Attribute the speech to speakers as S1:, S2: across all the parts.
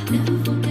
S1: Never forget.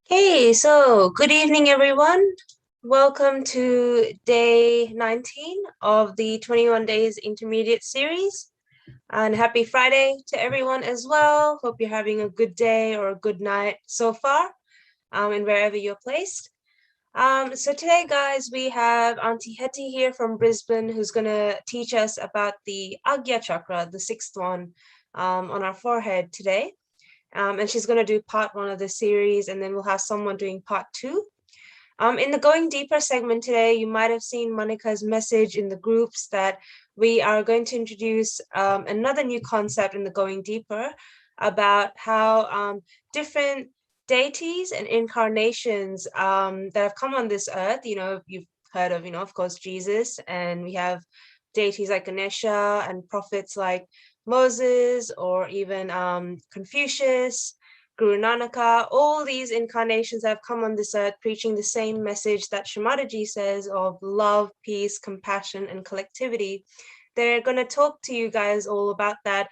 S1: Hey, so good evening, everyone. Welcome to day 19 of the 21 Days Intermediate series. And happy Friday to everyone as well. Hope you're having a good day or a good night so far, and wherever you're placed. So today, guys, we have Auntie Hetty here from Brisbane, who's going to teach us about the Agya Chakra, the sixth one, on our forehead today. And she's going to do part one of the series, and then we'll have someone doing part two. In the Going Deeper segment today, you might have seen Monica's message in the groups that we are going to introduce another new concept in the Going Deeper about how different deities and incarnations that have come on this earth, you've heard of, of course, Jesus, and we have deities like Ganesha and prophets like Moses, or even Confucius, Guru Nanaka. All these incarnations have come on this earth preaching the same message that Shri Mataji says of love, peace, compassion, and collectivity. They're going to talk to you guys all about that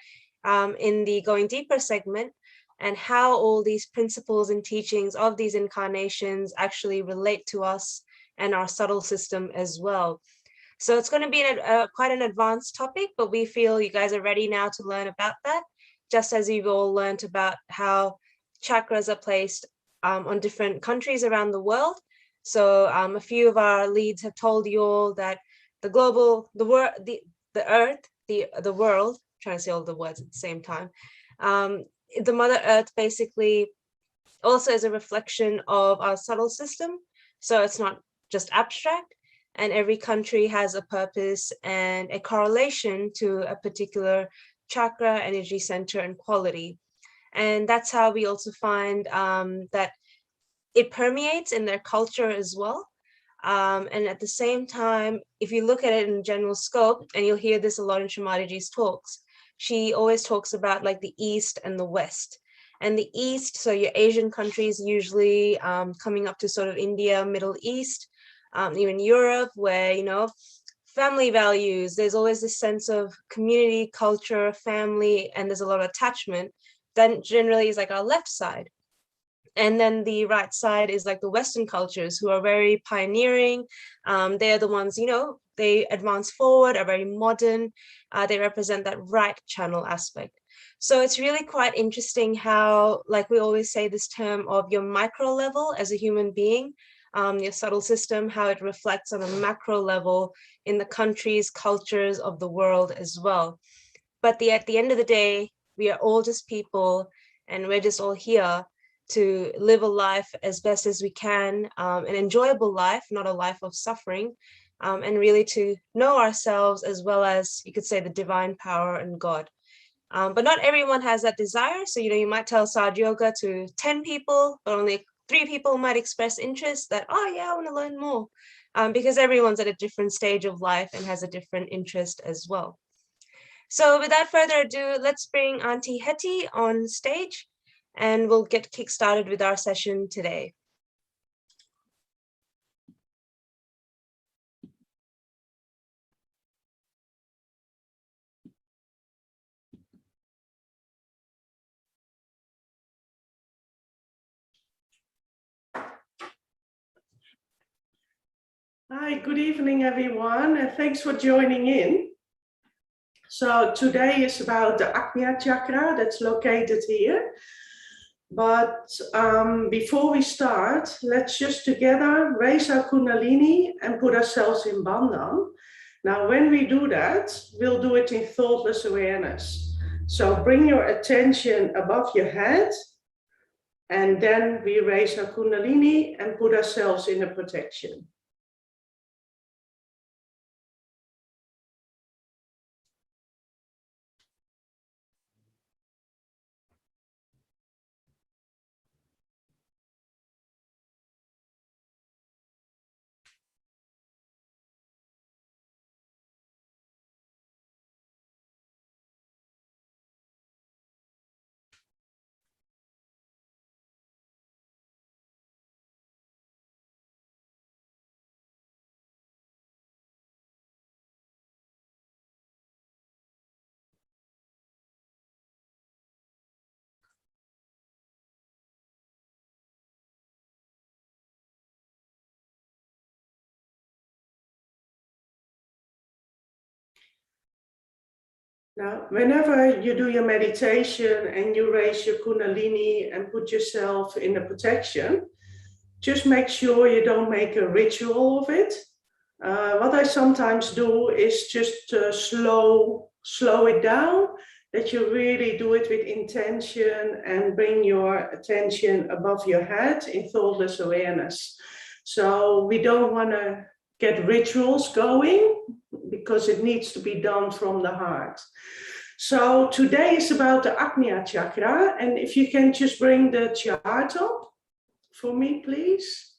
S1: in the Going Deeper segment, and how all these principles and teachings of these incarnations actually relate to us and our subtle system as well. So it's going to be quite an advanced topic, but we feel you guys are ready now to learn about that, just as you've all learned about how chakras are placed on different countries around the world. So a few of our leads have told you all that the world, trying to say all the words at the same time, the Mother Earth basically also is a reflection of our subtle system. So it's not just abstract. And every country has a purpose and a correlation to a particular chakra, energy center, and quality. And that's how we also find that it permeates in their culture as well. And at the same time, if you look at it in general scope, and you'll hear this a lot in Shri Mataji's talks, she always talks about like the East and the West. And the East, so your Asian countries, usually coming up to sort of India, Middle East, even Europe, where, family values, there's always this sense of community, culture, family, and there's a lot of attachment. Then generally is like our left side. And then the right side is like the Western cultures, who are very pioneering. They're the ones, they advance forward, are very modern. They represent that right channel aspect. So it's really quite interesting how, like we always say this term of your micro level as a human being, your subtle system, how it reflects on a macro level in the countries, cultures of the world as well. But at the end of the day, we are all just people, and we're just all here to live a life as best as we can, an enjoyable life, not a life of suffering, and really to know ourselves as well as, you could say, the divine power and God. But not everyone has that desire. So, you might tell Sahaja Yoga to 10 people, but only 3 people might express interest that, oh yeah, I want to learn more, because everyone's at a different stage of life and has a different interest as well. So without further ado, let's bring Auntie Hetty on stage, and we'll get kick-started with our session today.
S2: Hi, good evening, everyone, and thanks for joining in. So today is about the Agnya chakra that's located here. But before we start, let's just together raise our Kundalini and put ourselves in Bandhan. Now, when we do that, we'll do it in thoughtless awareness. So bring your attention above your head, and then we raise our Kundalini and put ourselves in a protection. Now, whenever you do your meditation and you raise your Kundalini and put yourself in a protection, just make sure you don't make a ritual of it. What I sometimes do is just slow it down, that you really do it with intention and bring your attention above your head in thoughtless awareness. So we don't want to get rituals going, because it needs to be done from the heart. So today is about the Ajna chakra, and if you can just bring the chart up for me, please.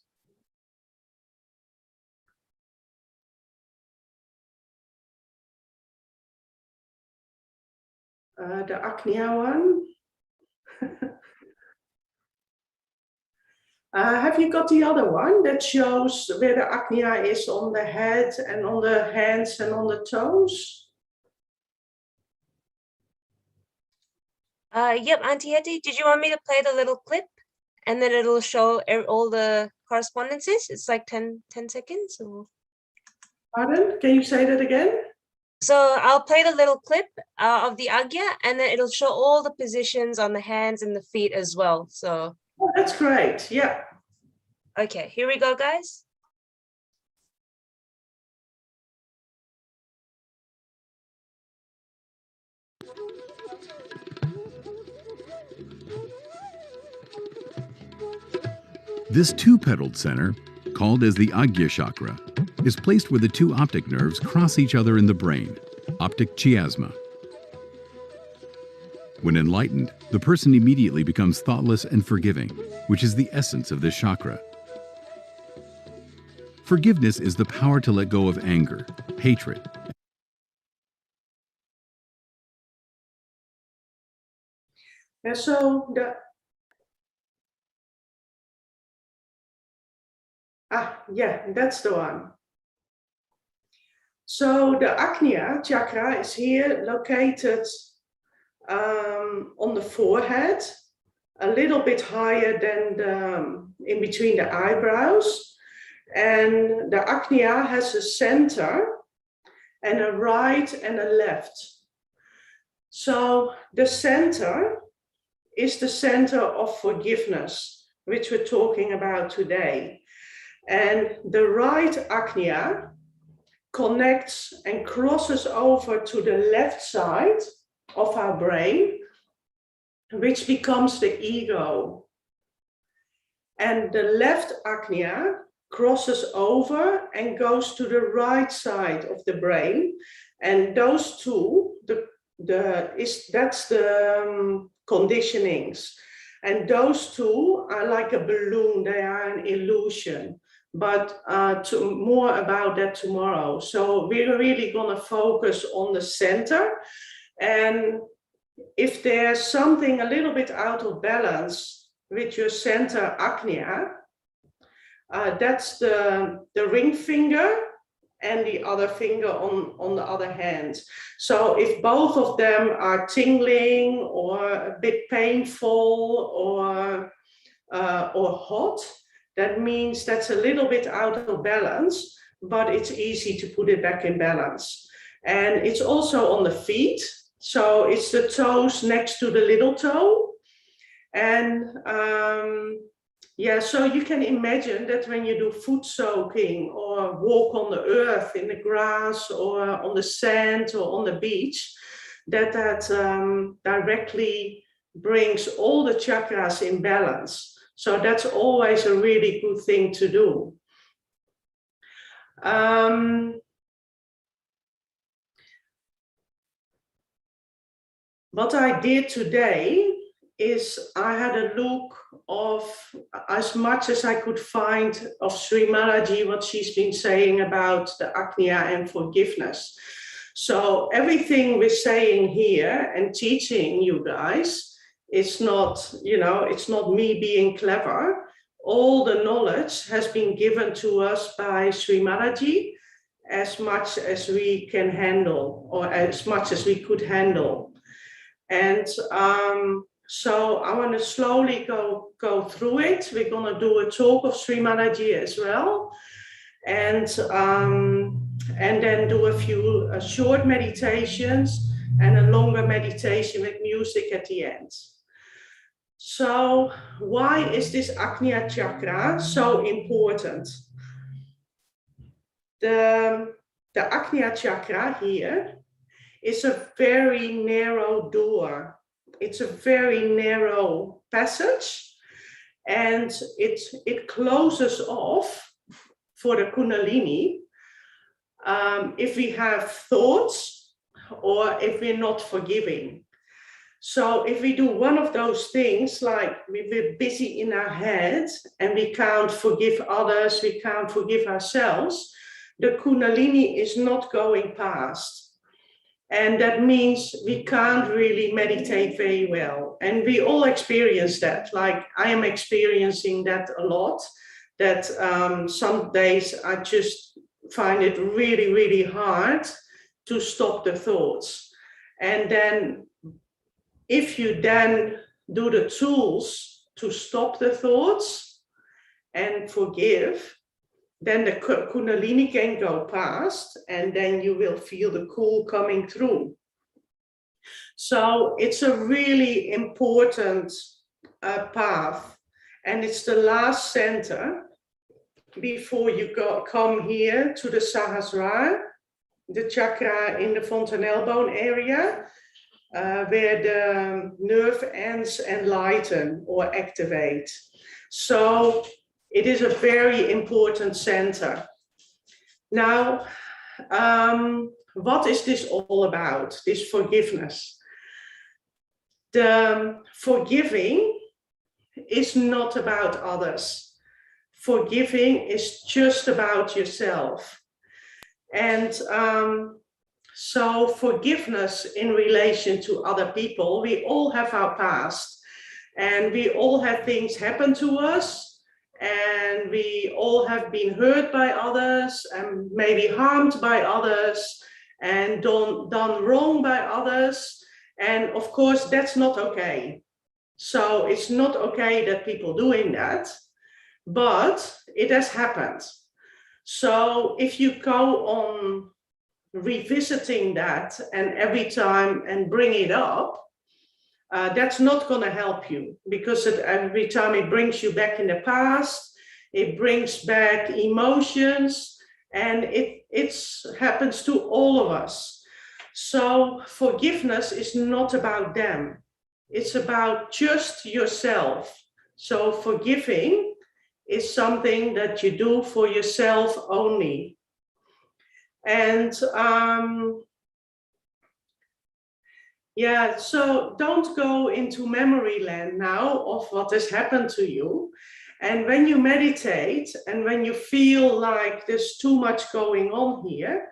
S2: The Ajna one. Have you got the other one that shows where the Ajna is on the head and on the hands and on the toes?
S1: Yep, Auntie Hetty, did you want me to play the little clip and then it'll show all the correspondences? It's like 10 seconds. Or...
S2: Pardon? Can you say that again?
S1: So I'll play the little clip of the Agya, and then it'll show all the positions on the hands and the feet as well. So
S2: oh, that's great. Yeah.
S1: Okay, here we go, guys.
S3: This two-petaled center, called as the Agya chakra, is placed where the two optic nerves cross each other in the brain, optic chiasma. When enlightened, the person immediately becomes thoughtless and forgiving, which is the essence of this chakra. Forgiveness is the power to let go of anger, hatred.
S2: And so that's the one. So the Ajna chakra is here located on the forehead, a little bit higher than in between the eyebrows. And the Ajna has a center and a right and a left. So the center is the center of forgiveness, which we're talking about today. And the right Ajna connects and crosses over to the left side of our brain, which becomes the ego. And the left Ajna crosses over and goes to the right side of the brain. And those two, that's the conditionings. And those two are like a balloon, they are an illusion. But more about that tomorrow. So we're really going to focus on the center. And if there's something a little bit out of balance with your center Ajna, that's the ring finger and the other finger on the other hand. So if both of them are tingling or a bit painful or hot, that means that's a little bit out of balance, but it's easy to put it back in balance. And it's also on the feet. So it's the toes next to the little toe. And Yeah, so you can imagine that when you do foot soaking or walk on the earth, in the grass or on the sand or on the beach, that directly brings all the chakras in balance. So that's always a really good thing to do. What I did today is I had a look of as much as I could find of Shri Mataji, what she's been saying about the Agnya and forgiveness. So everything we're saying here and teaching you guys, it's not, you know, it's not me being clever. All the knowledge has been given to us by Shri Mataji, as much as we can handle, or as much as we could handle. And so I want to slowly go through it. We're going to do a talk of Shri Mataji as well. And then do a few short meditations and a longer meditation with music at the end. So why is this Agnya chakra so important? The Agnya chakra here is a very narrow door. It's a very narrow passage, and it closes off for the Kundalini if we have thoughts or if we're not forgiving. So if we do one of those things, like we're busy in our head and we can't forgive others, we can't forgive ourselves, the Kundalini is not going past. And that means we can't really meditate very well. And we all experience that. Like I am experiencing that a lot, that some days I just find it really, really hard to stop the thoughts. And then if you then do the tools to stop the thoughts and forgive, then the Kundalini can go past, and then you will feel the cool coming through. So it's a really important path, and it's the last center before you come here to the Sahaja, the chakra in the fontanelle bone area, where the nerve ends enlighten or activate. So it is a very important center. Now, what is this all about, this forgiveness? The forgiving is not about others. Forgiving is just about yourself. And so forgiveness in relation to other people, we all have our past, and we all have things happen to us, and we all have been hurt by others and maybe harmed by others and done wrong by others. And of course, that's not okay. So it's not okay that people doing that, but it has happened. So if you go on revisiting that and every time and bring it up, that's not going to help you, because every time it brings you back in the past, it brings back emotions, and it happens to all of us. So forgiveness is not about them. It's about just yourself. So forgiving is something that you do for yourself only. And yeah, so don't go into memory land now of what has happened to you. And when you meditate and when you feel like there's too much going on here,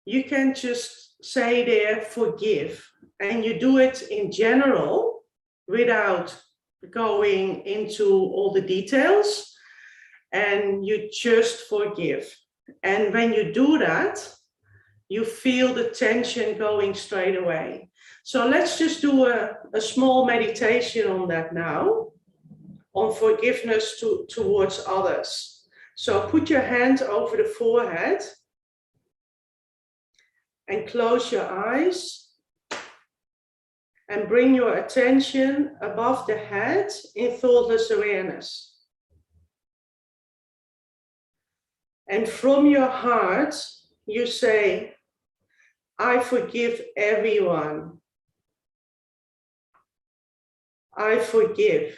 S2: you can just say there, forgive. And you do it in general without going into all the details. And you just forgive. And when you do that, you feel the tension going straight away. So let's just do a small meditation on that now, on forgiveness towards others. So put your hand over the forehead and close your eyes and bring your attention above the head in thoughtless awareness. And from your heart, you say, I forgive everyone. I forgive.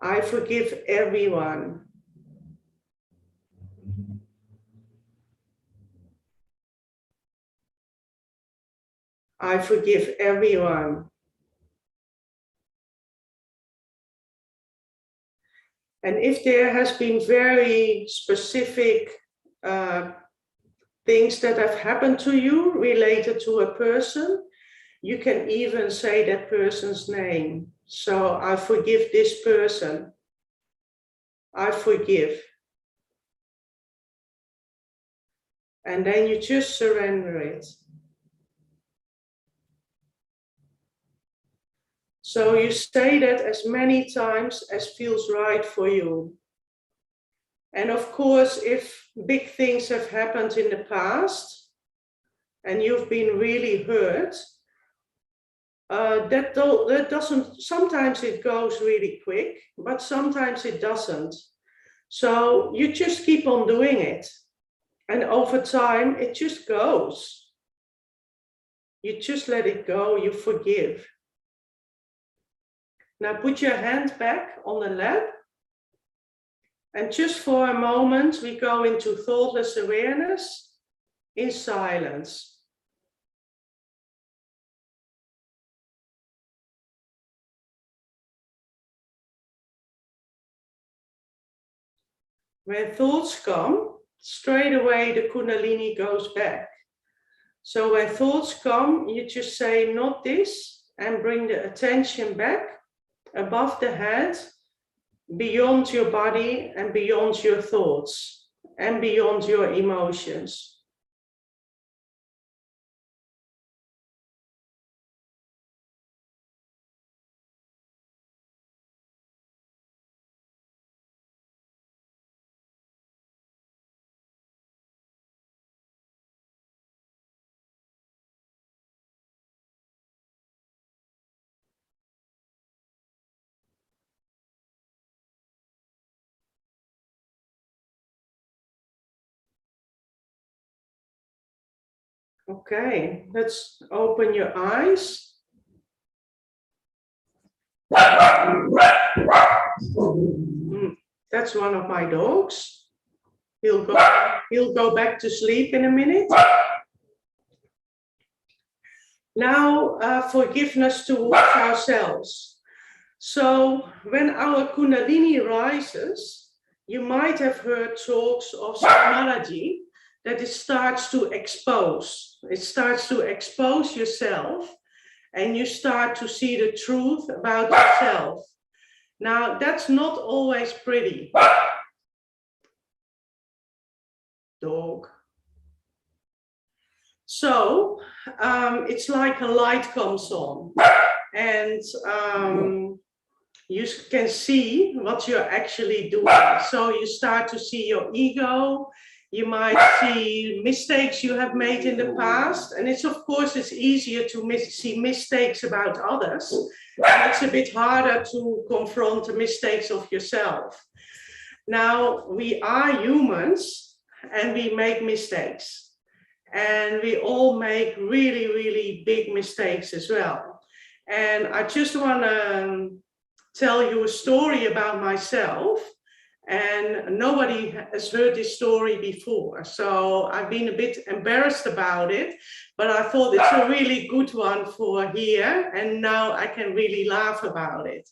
S2: I forgive everyone. I forgive everyone. And if there has been very specific things that have happened to you related to a person, you can even say that person's name. So I forgive this person. I forgive. And then you just surrender it. So you say that as many times as feels right for you. And of course, if big things have happened in the past and you've been really hurt, that doesn't, sometimes it goes really quick, but sometimes it doesn't. So you just keep on doing it. And over time, it just goes. You just let it go, you forgive. Now put your hand back on the lap. And just for a moment, we go into thoughtless awareness in silence. When thoughts come, straight away the Kundalini goes back. So when thoughts come, you just say, not this, and bring the attention back above the head, beyond your body and beyond your thoughts and beyond your emotions. Okay, let's open your eyes. That's one of my dogs. He'll go back to sleep in a minute. Now, forgiveness towards ourselves. So when our Kundalini rises, you might have heard talks of Shri Mataji, that it starts to expose. It starts to expose yourself and you start to see the truth about yourself. Now, that's not always pretty. Dog. So, it's like a light comes on and you can see what you're actually doing. So you start to see your ego. You might see mistakes you have made in the past. And it's, of course, it's easier to see mistakes about others. And it's a bit harder to confront the mistakes of yourself. Now, we are humans and we make mistakes. And we all make really, really big mistakes as well. And I just want to tell you a story about myself. And nobody has heard this story before. So I've been a bit embarrassed about it, but I thought it's a really good one for here. And now I can really laugh about it.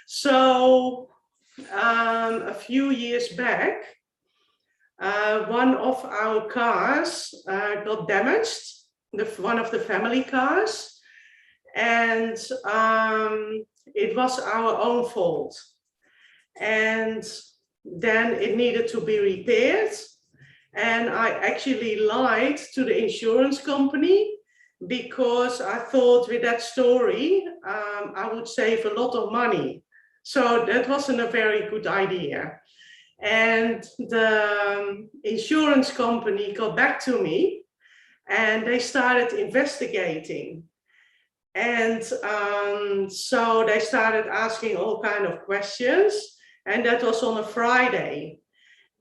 S2: So a few years back, one of our cars got damaged, one of the family cars. And it was our own fault. And then it needed to be repaired. And I actually lied to the insurance company because I thought with that story, I would save a lot of money. So that wasn't a very good idea. And the insurance company got back to me and they started investigating. And so they started asking all kind of questions, and that was on a Friday.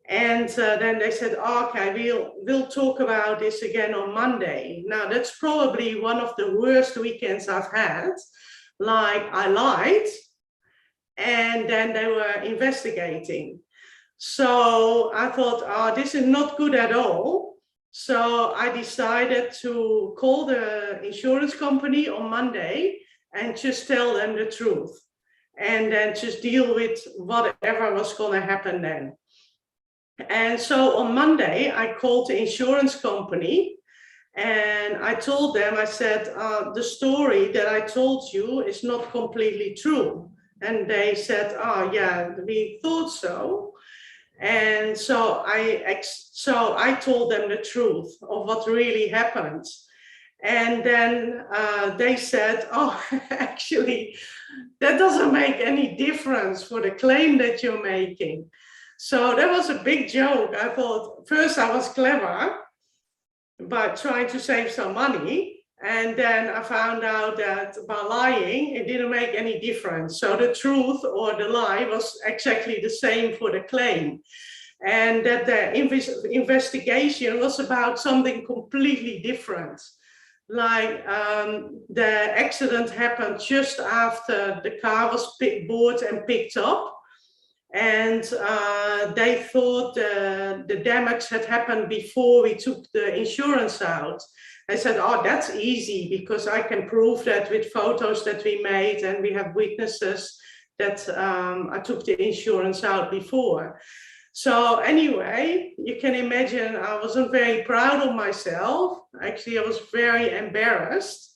S2: And then they said, okay, we'll talk about this again on Monday. Now, that's probably one of the worst weekends I've had. Like, I lied, and then they were investigating. So I thought, this is not good at all. So I decided to call the insurance company on Monday and just tell them the truth. And then just deal with whatever was going to happen then. And so on Monday, I called the insurance company and I told them, I said, the story that I told you is not completely true. And they said, yeah, we thought so. And so I told them the truth of what really happened. And then they said, actually, that doesn't make any difference for the claim that you're making. So that was a big joke. I thought first I was clever by trying to save some money. And then I found out that by lying, it didn't make any difference. So the truth or the lie was exactly the same for the claim. And that the investigation was about something completely different. Like the accident happened just after the car was bought and picked up. And they thought the damage had happened before we took the insurance out. I said, that's easy because I can prove that with photos that we made and we have witnesses that I took the insurance out before. So anyway, you can imagine I wasn't very proud of myself. Actually, I was very embarrassed.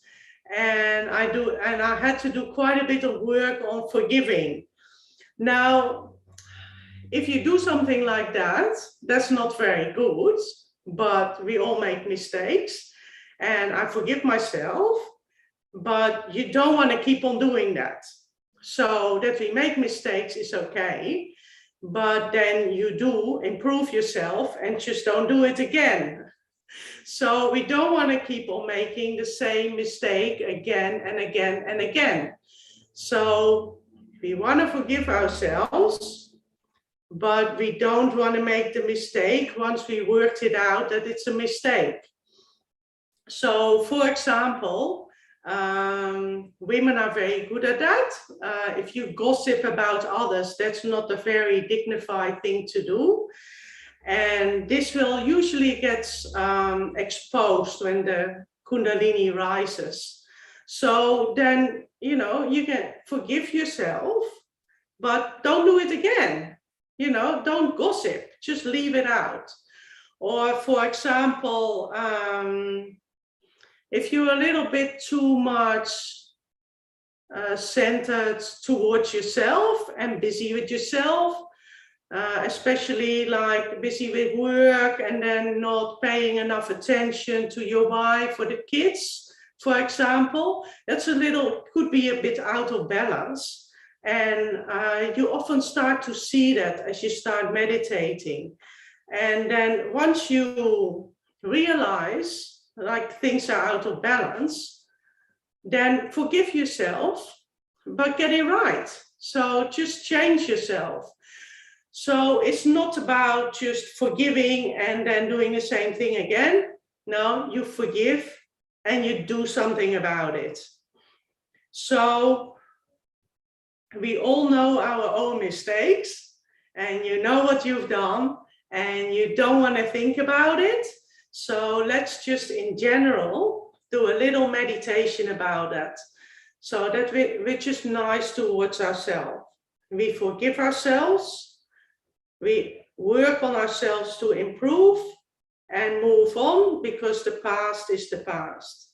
S2: And I had to do quite a bit of work on forgiving. Now, if you do something like that, that's not very good, but we all make mistakes and I forgive myself, but you don't want to keep on doing that. So that we make mistakes is okay, but then you do improve yourself and just don't do it again. So we don't want to keep on making the same mistake again and again and again. So we want to forgive ourselves, but we don't want to make the mistake once we worked it out that it's a mistake. So, for example, women are very good at that. If you gossip about others, that's not a very dignified thing to do. And this will usually get exposed when the Kundalini rises. So then, you can forgive yourself, but don't do it again. Don't gossip, just leave it out. Or for example, if you're a little bit too much centered towards yourself and busy with yourself, especially like busy with work and then not paying enough attention to your wife or the kids, for example, could be a bit out of balance. And you often start to see that as you start meditating. And then once you realize like things are out of balance, then forgive yourself, but get it right. So just change yourself. So it's not about just forgiving and then doing the same thing again. No, you forgive and you do something about it. So we all know our own mistakes and you know what you've done and you don't want to think about it. So let's just in general do a little meditation about that. So that we're just nice towards ourselves. We forgive ourselves. We work on ourselves to improve and move on because the past is the past.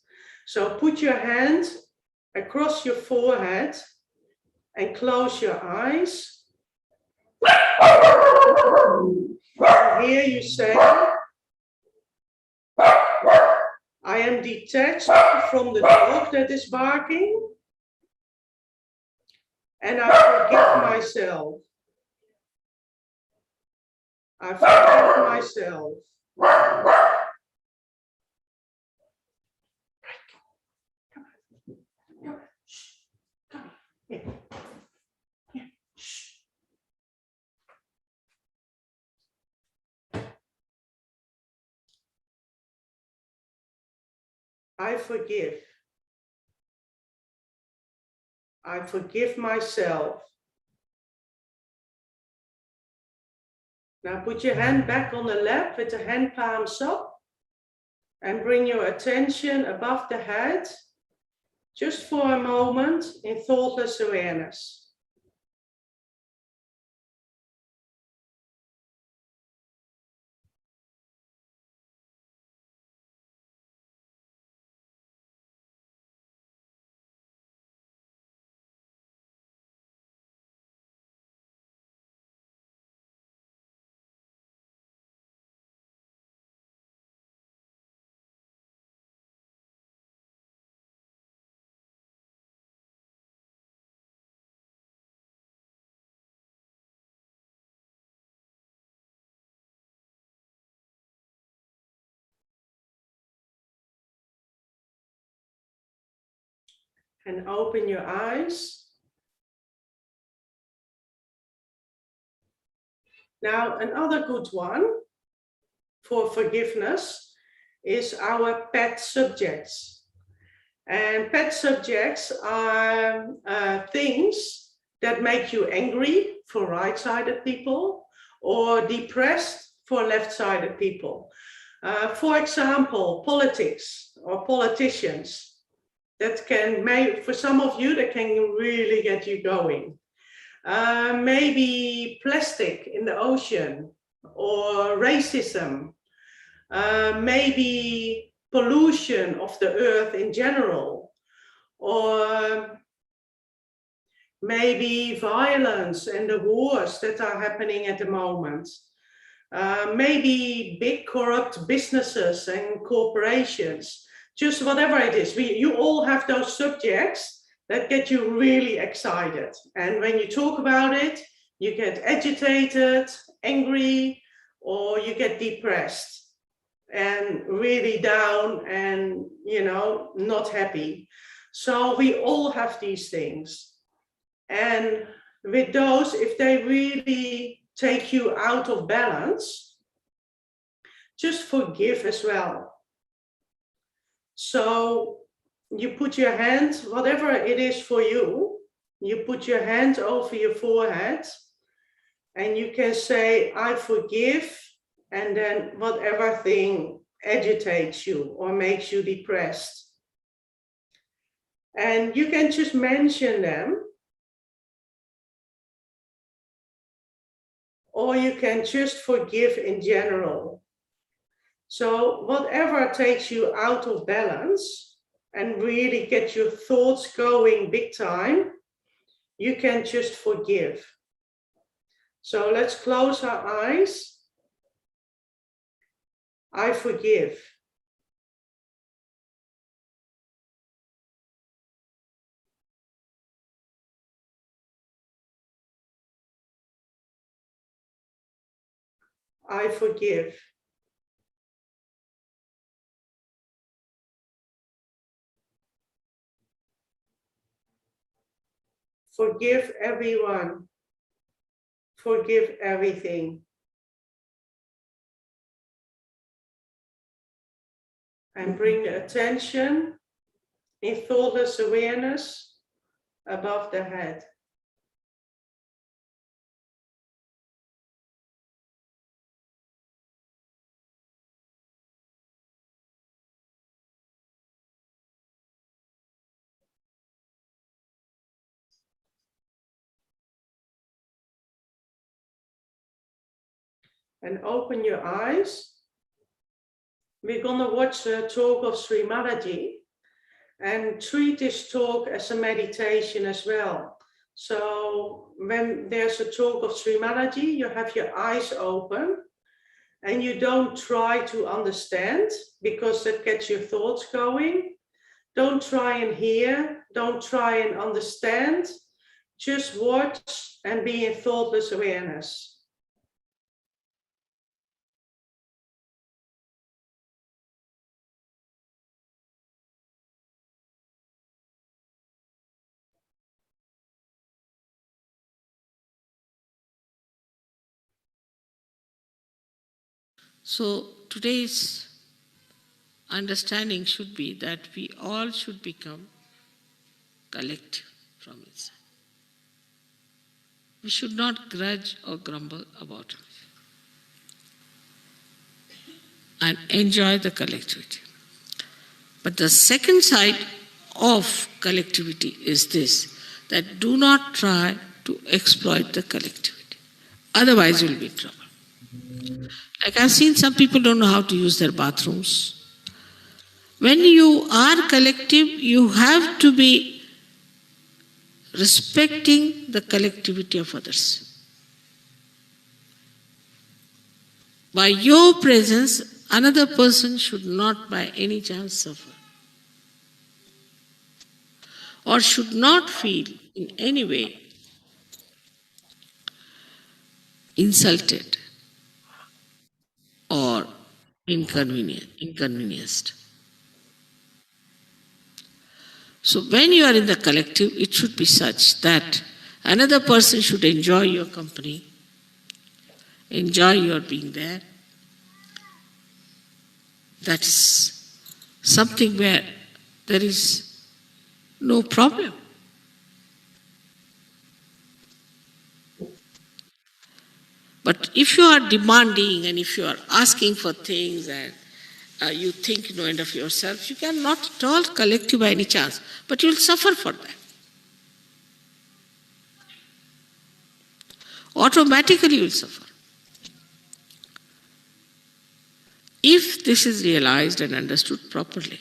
S2: So put your hand across your forehead and close your eyes. And here you say, I am detached from the dog that is barking, and I forgive myself. I forgive myself. I forgive. I forgive myself. Now put your hand back on the lap with the hand palms up and bring your attention above the head, just for a moment in thoughtless awareness. And open your eyes. Now, another good one for forgiveness is our pet subjects. And pet subjects are things that make you angry for right-sided people or depressed for left-sided people. For example, politics or politicians. That can make, for some of you, that can really get you going. Maybe plastic in the ocean or racism. Maybe pollution of the earth in general. Or maybe violence and the wars that are happening at the moment. Maybe big corrupt businesses and corporations. Just whatever it is, you all have those subjects that get you really excited. And when you talk about it, you get agitated, angry, or you get depressed and really down and, you know, not happy. So we all have these things. And with those, if they really take you out of balance, just forgive as well. So you put your hand, whatever it is for you, you put your hand over your forehead and you can say, I forgive, and then whatever thing agitates you or makes you depressed. And you can just mention them, or you can just forgive in general. So whatever takes you out of balance and really get your thoughts going big time, you can just forgive. So let's close our eyes. I forgive. I forgive. Forgive everyone. Forgive everything. And bring the attention in thoughtless awareness above the head. And open your eyes. We're going to watch a talk of Shri Mataji and treat this talk as a meditation as well. So when there's a talk of Shri Mataji, you have your eyes open and you don't try to understand because that gets your thoughts going. Don't try and hear, don't try and understand, just watch and be in thoughtless awareness.
S4: So today's understanding should be that we all should become collective from inside. We should not grudge or grumble about it and enjoy the collectivity. But the second side of collectivity is this, that do not try to exploit the collectivity. Otherwise you will be in trouble. Like I've seen some people don't know how to use their bathrooms. When you are collective, you have to be respecting the collectivity of others. By your presence, another person should not by any chance suffer, or should not feel in any way insulted or inconvenienced. So when you are in the collective, it should be such that another person should enjoy your company, enjoy your being there. That's something where there is no problem. But if you are demanding and if you are asking for things and you think no end of yourself, you cannot at all collective by any chance, but you will suffer for that. Automatically you will suffer. If this is realized and understood properly,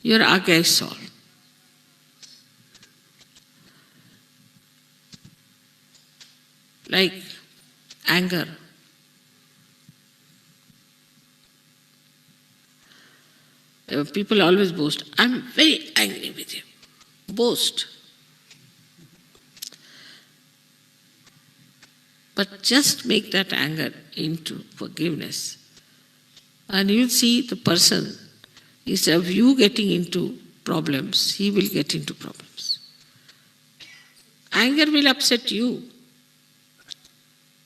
S4: your agya is solved. Like anger. People always boast, I'm very angry with you. Boast. But just make that anger into forgiveness. And you'll see the person, instead of you getting into problems, he will get into problems. Anger will upset you,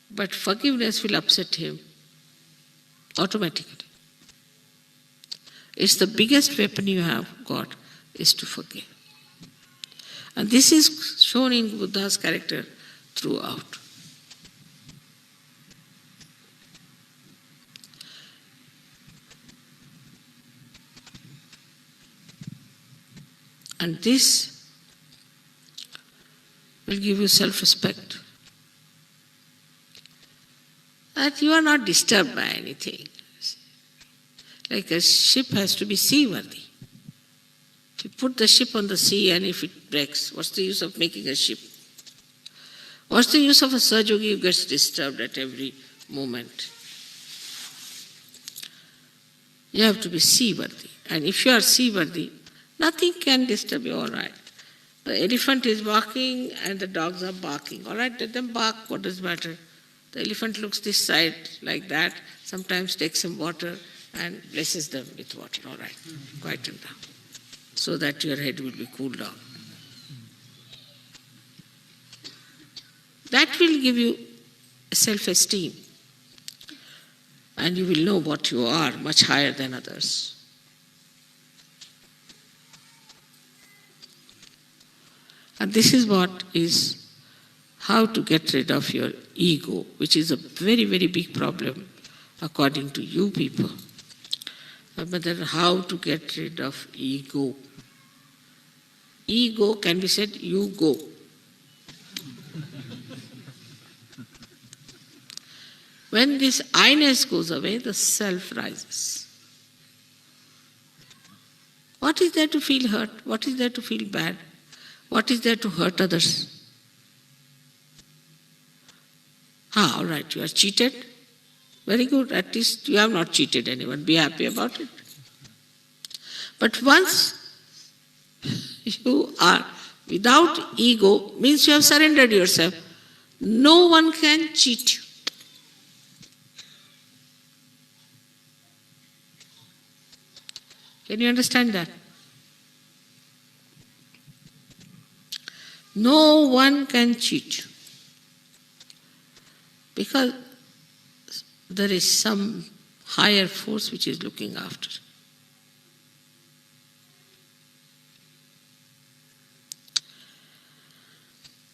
S4: but forgiveness will upset him automatically. It's the biggest weapon you have got, is to forgive. And this is shown in Buddha's character throughout. And this will give you self-respect. That you are not disturbed by anything. Like a ship has to be seaworthy. If you put the ship on the sea and if it breaks, what's the use of making a ship? What's the use of a Sahaja who gets disturbed at every moment? You have to be seaworthy. And if you are seaworthy, nothing can disturb you, all right. The elephant is walking and the dogs are barking. All right, let them bark, what does matter? The elephant looks this side like that, sometimes takes some water and blesses them with water. All right, quieten down, so that your head will be cooled down. That will give you self-esteem, and you will know what you are much higher than others. And this is what is how to get rid of your ego, which is a very, very big problem according to you people. But then how to get rid of ego. Ego can be said, you go. When this I-ness goes away, the self rises. What is there to feel hurt? What is there to feel bad? What is there to hurt others? All right, you are cheated. Very good, at least you have not cheated anyone. Be happy about it. But once you are without ego, means you have surrendered yourself. No one can cheat you. Can you understand that? No one can cheat you. Because there is some higher force which is looking after.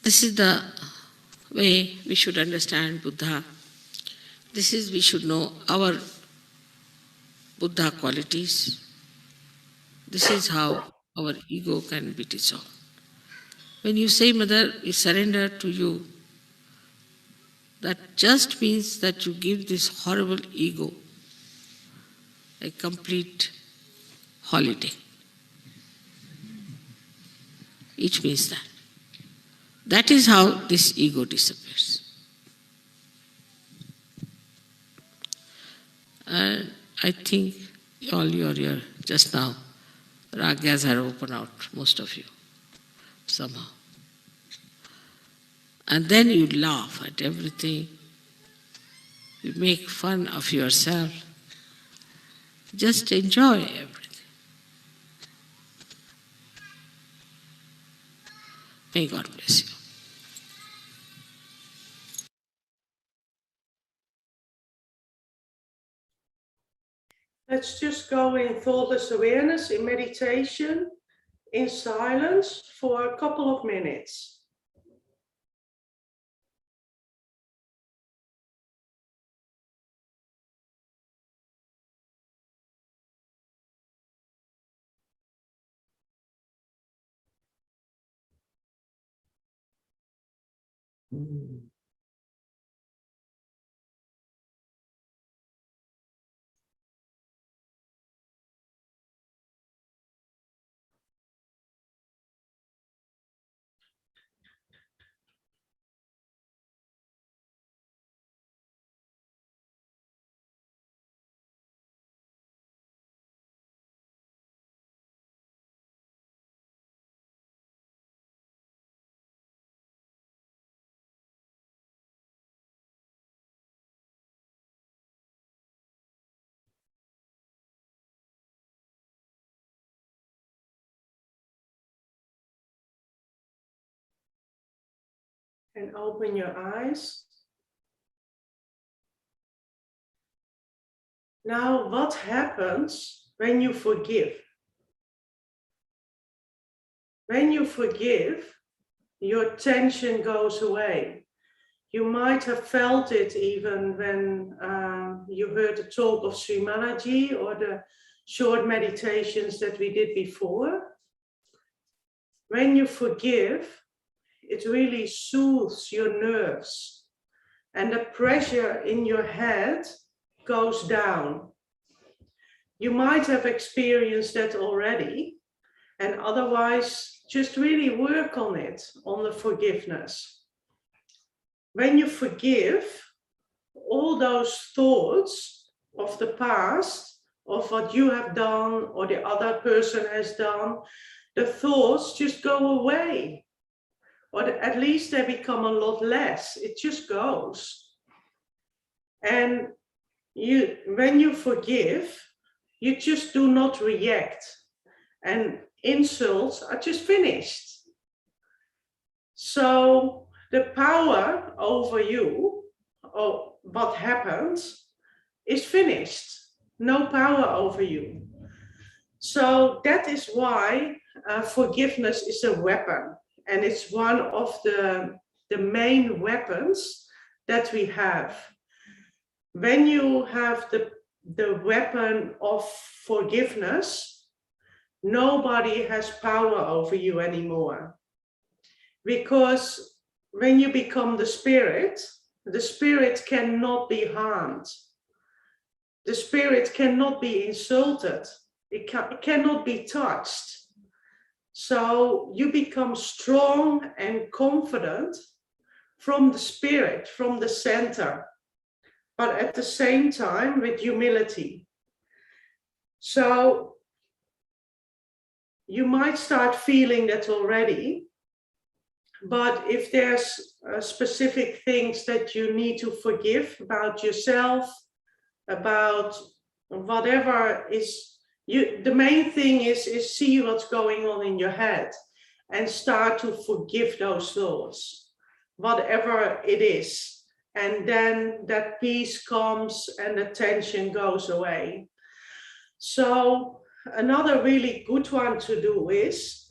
S4: This is the way we should understand Buddha. This is, we should know our Buddha qualities. This is how our ego can be dissolved. When you say, Mother, we surrender to you, that just means that you give this horrible ego a complete holiday. It means that. That is how this ego disappears. And I think all your just now, ragas are open out, most of you, somehow. And then you laugh at everything. You make fun of yourself. Just enjoy everything. May God bless you.
S2: Let's just go in thoughtless awareness, in meditation, in silence for a couple of minutes. And open your eyes. Now, what happens when you forgive? When you forgive, your tension goes away. You might have felt it even when you heard the talk of Shri Mataji or the short meditations that we did before. When you forgive, it really soothes your nerves, and the pressure in your head goes down. You might have experienced that already, and otherwise just really work on it, on the forgiveness. When you forgive, all those thoughts of the past, of what you have done or the other person has done, the thoughts just go away. Or at least they become a lot less. It just goes. And when you forgive, you just do not react. And insults are just finished. So the power over you, or what happens, is finished. No power over you. So that is why forgiveness is a weapon. And it's one of the main weapons that we have. When you have the weapon of forgiveness, nobody has power over you anymore. Because when you become the spirit cannot be harmed. The spirit cannot be insulted. It cannot be touched. So you become strong and confident from the spirit, from the center, but at the same time with humility. So you might start feeling that already, but if there's specific things that you need to forgive about yourself, about whatever is, the main thing is see what's going on in your head and start to forgive those thoughts, whatever it is. And then that peace comes and the tension goes away. So another really good one to do is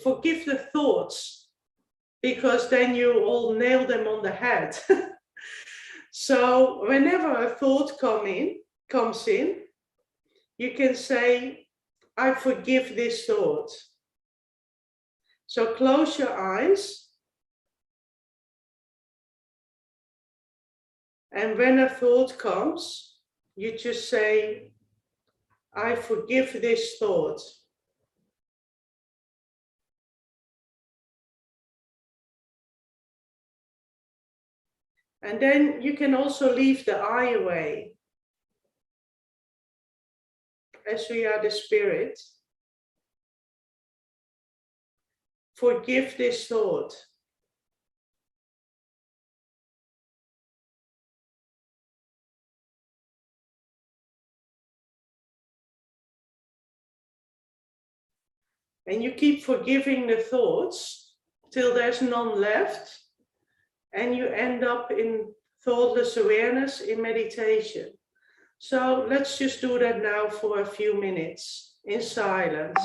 S2: forgive the thoughts, because then you all nail them on the head. So whenever a thought comes in, you can say, I forgive this thought. So close your eyes. And when a thought comes, you just say, I forgive this thought. And then you can also leave the I away, as we are the spirit. Forgive this thought. And you keep forgiving the thoughts till there's none left, and you end up in thoughtless awareness in meditation. So let's just do that now for a few minutes in silence.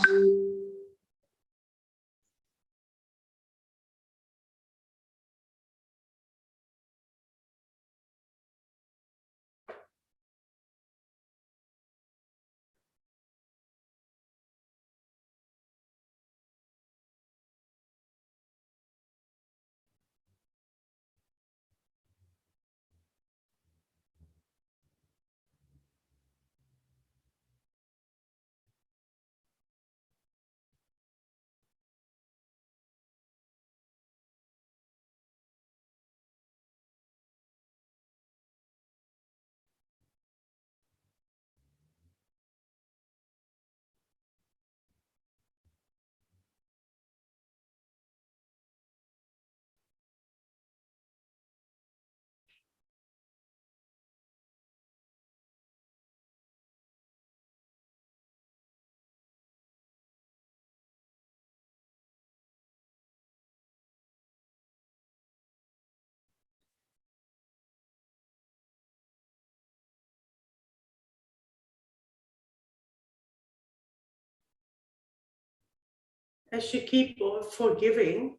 S2: As you keep forgiving,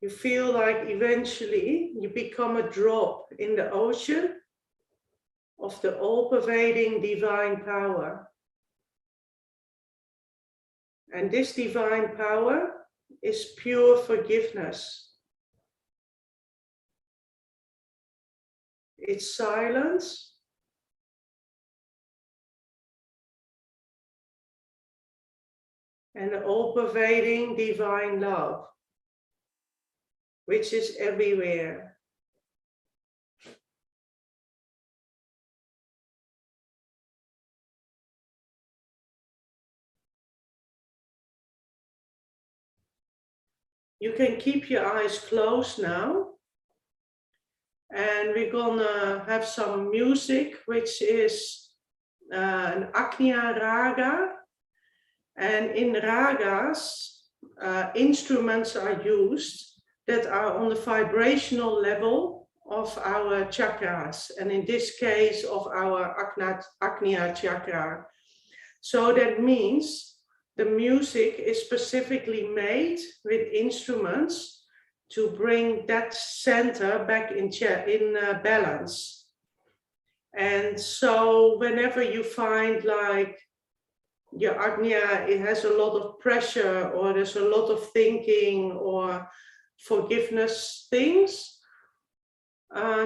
S2: you feel like eventually you become a drop in the ocean of the all-pervading divine power. And this divine power is pure forgiveness. It's silence. And all-pervading divine love, which is everywhere. You can keep your eyes closed now. And we're gonna have some music, which is an Agnya Raga. And in ragas, instruments are used that are on the vibrational level of our chakras. And in this case, of our Agnya chakra. So that means the music is specifically made with instruments to bring that center back in balance. And so whenever you find like your Agnya, it has a lot of pressure, or there's a lot of thinking or forgiveness things,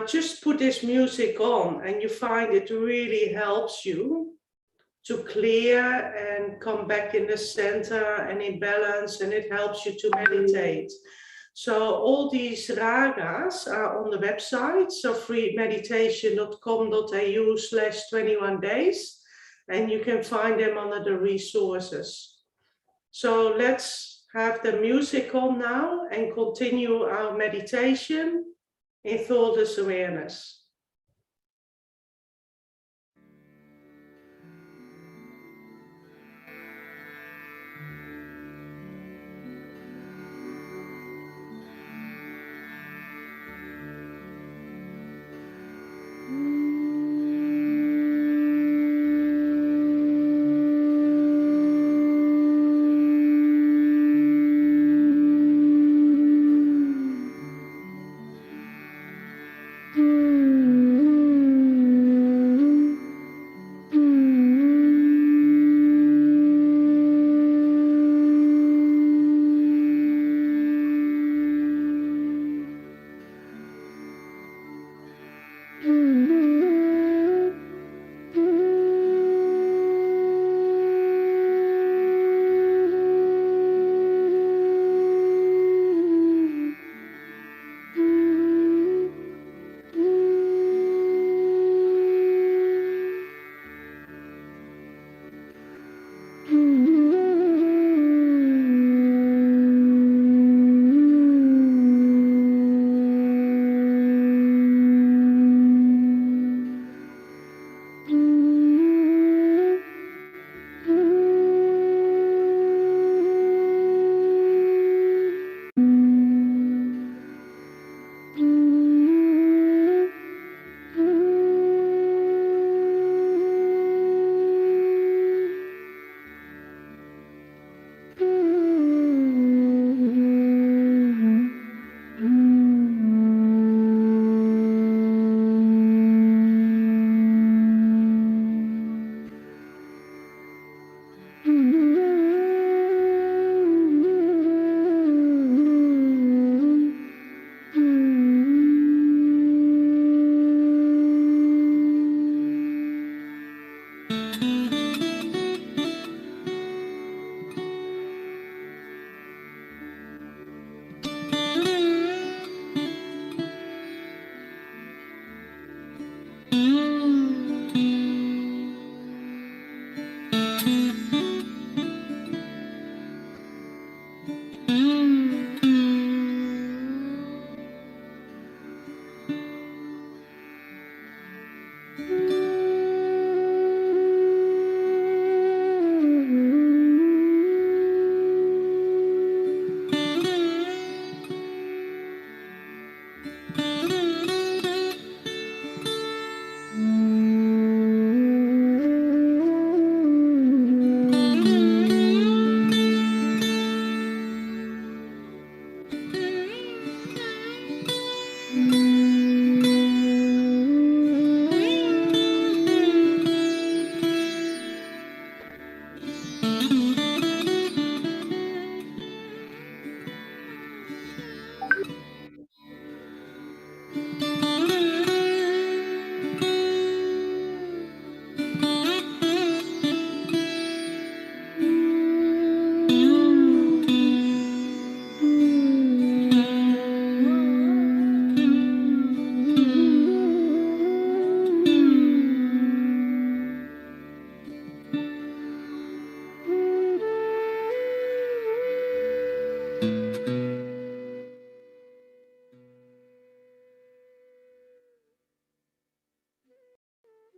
S2: just put this music on and you find it really helps you to clear and come back in the center and in balance, and it helps you to meditate. So all these ragas are on the website, so freemeditation.com.au/21 days, and you can find them under the resources. So let's have the music on now and continue our meditation in thoughtless awareness.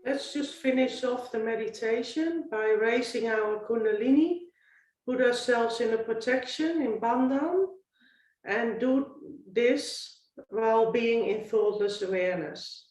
S2: Let's just finish off the meditation by raising our Kundalini, put ourselves in a protection in Bandhan, and do this while being in thoughtless awareness.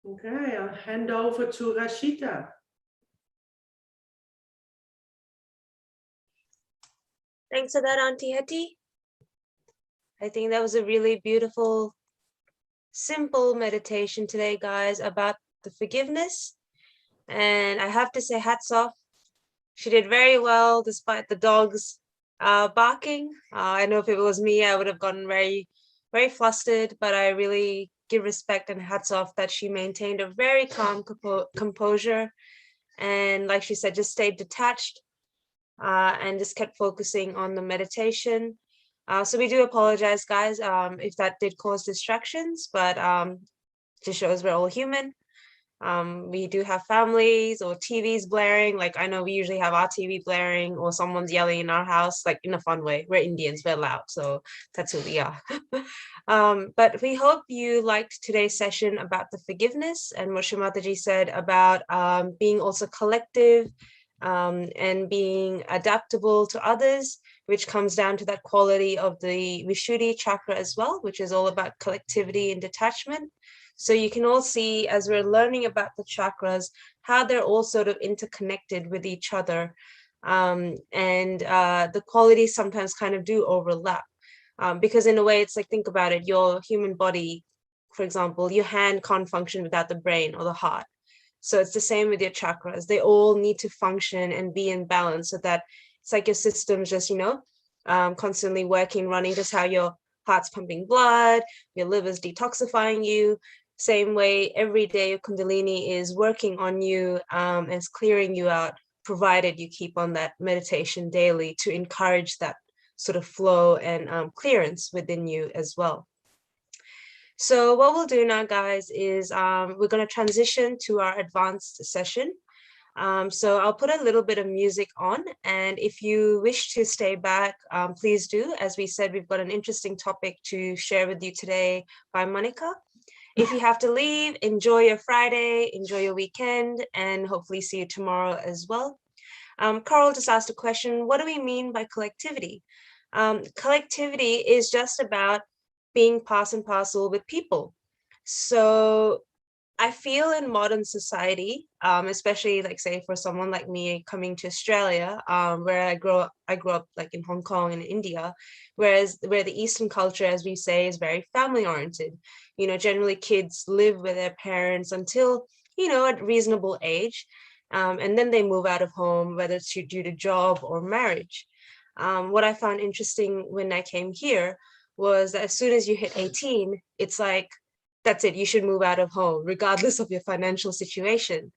S2: Okay, I'll hand over to Rashita.
S1: Thanks for that, Auntie Hetty. I think that was a really beautiful, simple meditation today, guys, about the forgiveness. And I have to say, hats off. She did very well despite the dogs barking. I know if it was me, I would have gotten very, very flustered, but I really give respect and hats off that she maintained a very calm composure. And like she said, just stayed detached and just kept focusing on the meditation. So we do apologize, guys, if that did cause distractions, but just shows we're all human. We do have families or TVs blaring. Like I know we usually have our TV blaring or someone's yelling in our house, like in a fun way. We're Indians, we're loud, so that's who we are. But we hope you liked today's session about the forgiveness and what Shri Mataji said about being also collective and being adaptable to others, which comes down to that quality of the Vishuddhi chakra as well, which is all about collectivity and detachment. So you can all see as we're learning about the chakras, how they're all sort of interconnected with each other. And the qualities sometimes kind of do overlap. Because in a way, it's like, think about it, your human body, for example, your hand can't function without the brain or the heart. So it's the same with your chakras. They all need to function and be in balance so that it's like your system's just, constantly working, running, just how your heart's pumping blood, your liver's detoxifying you. Same way, every day your Kundalini is working on you and is clearing you out, provided you keep on that meditation daily to encourage that sort of flow and clearance within you as well. So what we'll do now, guys, is we're going to transition to our advanced session. So I'll put a little bit of music on, and if you wish to stay back, please do. As we said, we've got an interesting topic to share with you today by Monica. If you have to leave, enjoy your Friday, enjoy your weekend, and hopefully see you tomorrow as well. Carl just asked a question, what do we mean by collectivity? Collectivity is just about being part and parcel with people. So I feel in modern society, especially like say for someone like me coming to Australia, where I grew up like in Hong Kong and India, where the Eastern culture, as we say, is very family oriented. Generally kids live with their parents until, a reasonable age. And then they move out of home, whether it's due to job or marriage. What I found interesting when I came here was that as soon as you hit 18, it's like, that's it, you should move out of home, regardless of your financial situation.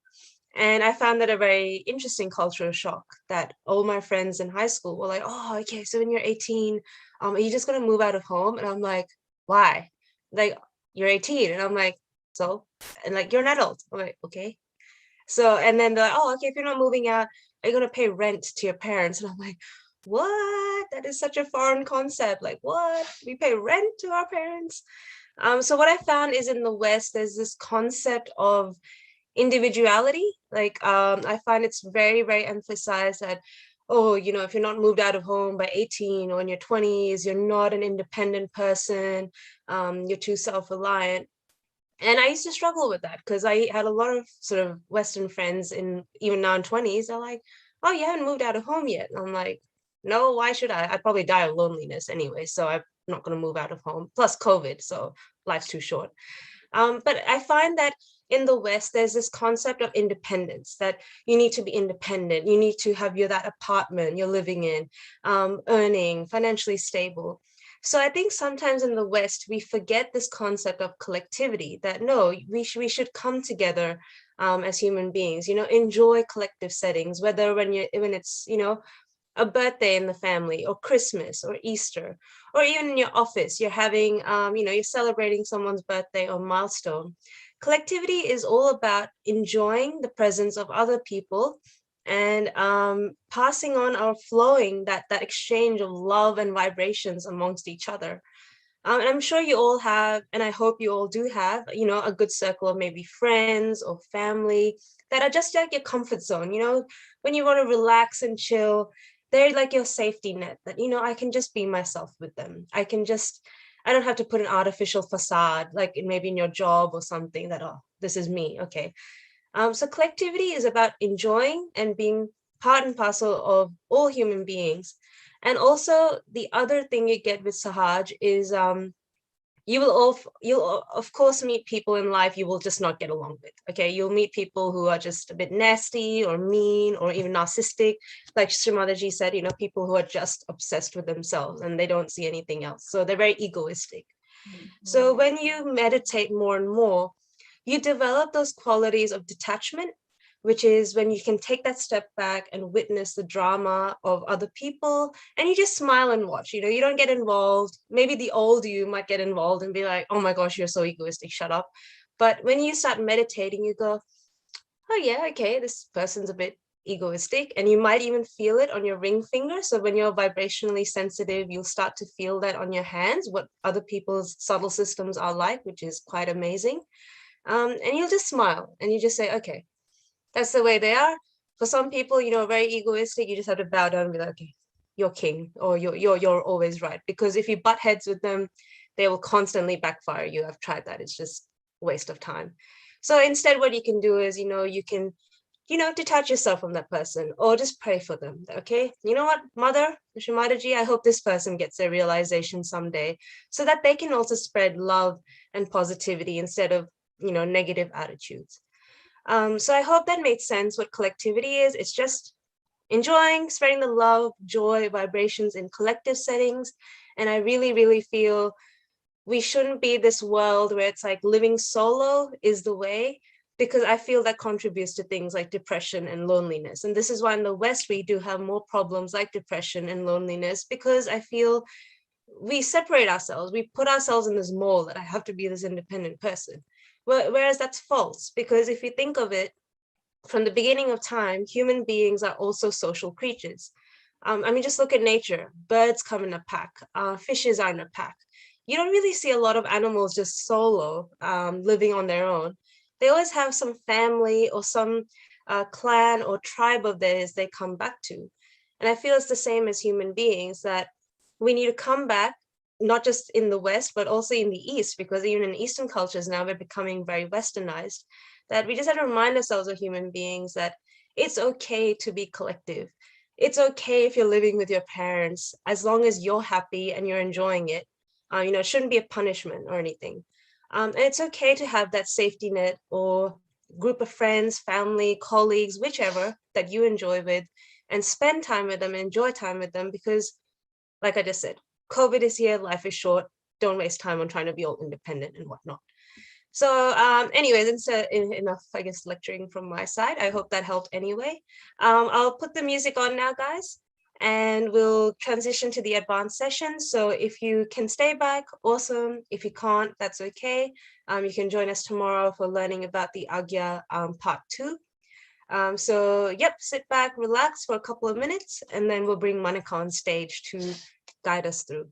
S1: And I found that a very interesting cultural shock, that all my friends in high school were like, oh, okay, so when you're 18, are you just gonna move out of home? And I'm like, why? Like, you're 18. And I'm like, so? And like, you're an adult. I'm like, okay. So, and then they're like, oh, okay, if you're not moving out, are you gonna pay rent to your parents? And I'm like, what? That is such a foreign concept. Like, what? We pay rent to our parents? So what I found is in the West, there's this concept of individuality. Like, I find it's very, very emphasized that, oh, if you're not moved out of home by 18 or in your 20s, you're not an independent person, you're too self-reliant. And I used to struggle with that because I had a lot of sort of Western friends even now in 20s. They're like, oh, you haven't moved out of home yet. And I'm like, no, why should I? I'd probably die of loneliness anyway. So I'm not going to move out of home. Plus COVID. So life's too short. But I find that in the West, there's this concept of independence, that you need to be independent. You need to have that apartment you're living in, earning, financially stable. So I think sometimes in the West, we forget this concept of collectivity, that no, we should come together as human beings, enjoy collective settings, whether when it's, a birthday in the family, or Christmas or Easter, or even in your office, you're having, you're celebrating someone's birthday or milestone. Collectivity is all about enjoying the presence of other people and passing on or flowing that exchange of love and vibrations amongst each other. And I'm sure you all have, and I hope you all do have, a good circle of maybe friends or family that are just like your comfort zone. When you want to relax and chill, they're like your safety net, that, I can just be myself with them. I don't have to put an artificial facade, like maybe in your job or something, that, oh, this is me. Okay. So collectivity is about enjoying and being part and parcel of all human beings. And also the other thing you get with Sahaj is you'll of course meet people in life you will just not get along with. Okay, you'll meet people who are just a bit nasty or mean or even narcissistic, like Shri Mataji said, people who are just obsessed with themselves and they don't see anything else, so they're very egoistic. So when you meditate more and more, you develop those qualities of detachment, which is when you can take that step back and witness the drama of other people, and you just smile and watch. You know, you don't get involved. Maybe the old you might get involved and be like, oh my gosh, you're so egoistic, shut up. But when you start meditating, you go, oh yeah, okay, this person's a bit egoistic, and you might even feel it on your ring finger. So when you're vibrationally sensitive, you'll start to feel that on your hands, what other people's subtle systems are like, which is quite amazing. And you'll just smile and you just say, okay, that's the way they are. For some people, you know, very egoistic, you just have to bow down and be like, okay, you're king, or you're always right. Because if you butt heads with them, they will constantly backfire you. I've tried that. It's just a waste of time. So instead, what you can do is, you know, you can, you know, detach yourself from that person, or just pray for them. Okay, you know what, Mother, Shri Mataji, I hope this person gets their realization someday, so that they can also spread love and positivity instead of, you know, negative attitudes. So I hope that made sense what collectivity is. It's just enjoying, spreading the love, joy, vibrations in collective settings. And I really, really feel we shouldn't be this world where it's like living solo is the way, because I feel that contributes to things like depression and loneliness. And this is why in the West, we do have more problems like depression and loneliness, because I feel we separate ourselves. We put ourselves in this mold that I have to be this independent person. Whereas that's false, because if you think of it, from the beginning of time, human beings are also social creatures. I mean, just look at nature. Birds come in a pack, fishes are in a pack. You don't really see a lot of animals just solo, living on their own. They always have some family or some clan or tribe of theirs they come back to. And I feel it's the same as human beings, that we need to come back, not just in the West, but also in the East, because even in Eastern cultures now, we're becoming very Westernized, that we just have to remind ourselves as human beings that it's okay to be collective. It's okay if you're living with your parents, as long as you're happy and you're enjoying it. You know, it shouldn't be a punishment or anything. And it's okay to have that safety net or group of friends, family, colleagues, whichever that you enjoy with, and spend time with them, enjoy time with them, because like I just said, COVID is here, life is short. Don't waste time on trying to be all independent and whatnot. So anyways, it's enough, I guess, lecturing from my side. I hope that helped anyway. I'll put the music on now, guys, and we'll transition to the advanced session. So if you can stay back, awesome. If you can't, that's okay. You can join us tomorrow for learning about the Agya part 2. So yep, sit back, relax for a couple of minutes, and then we'll bring Monica on stage to guide us through.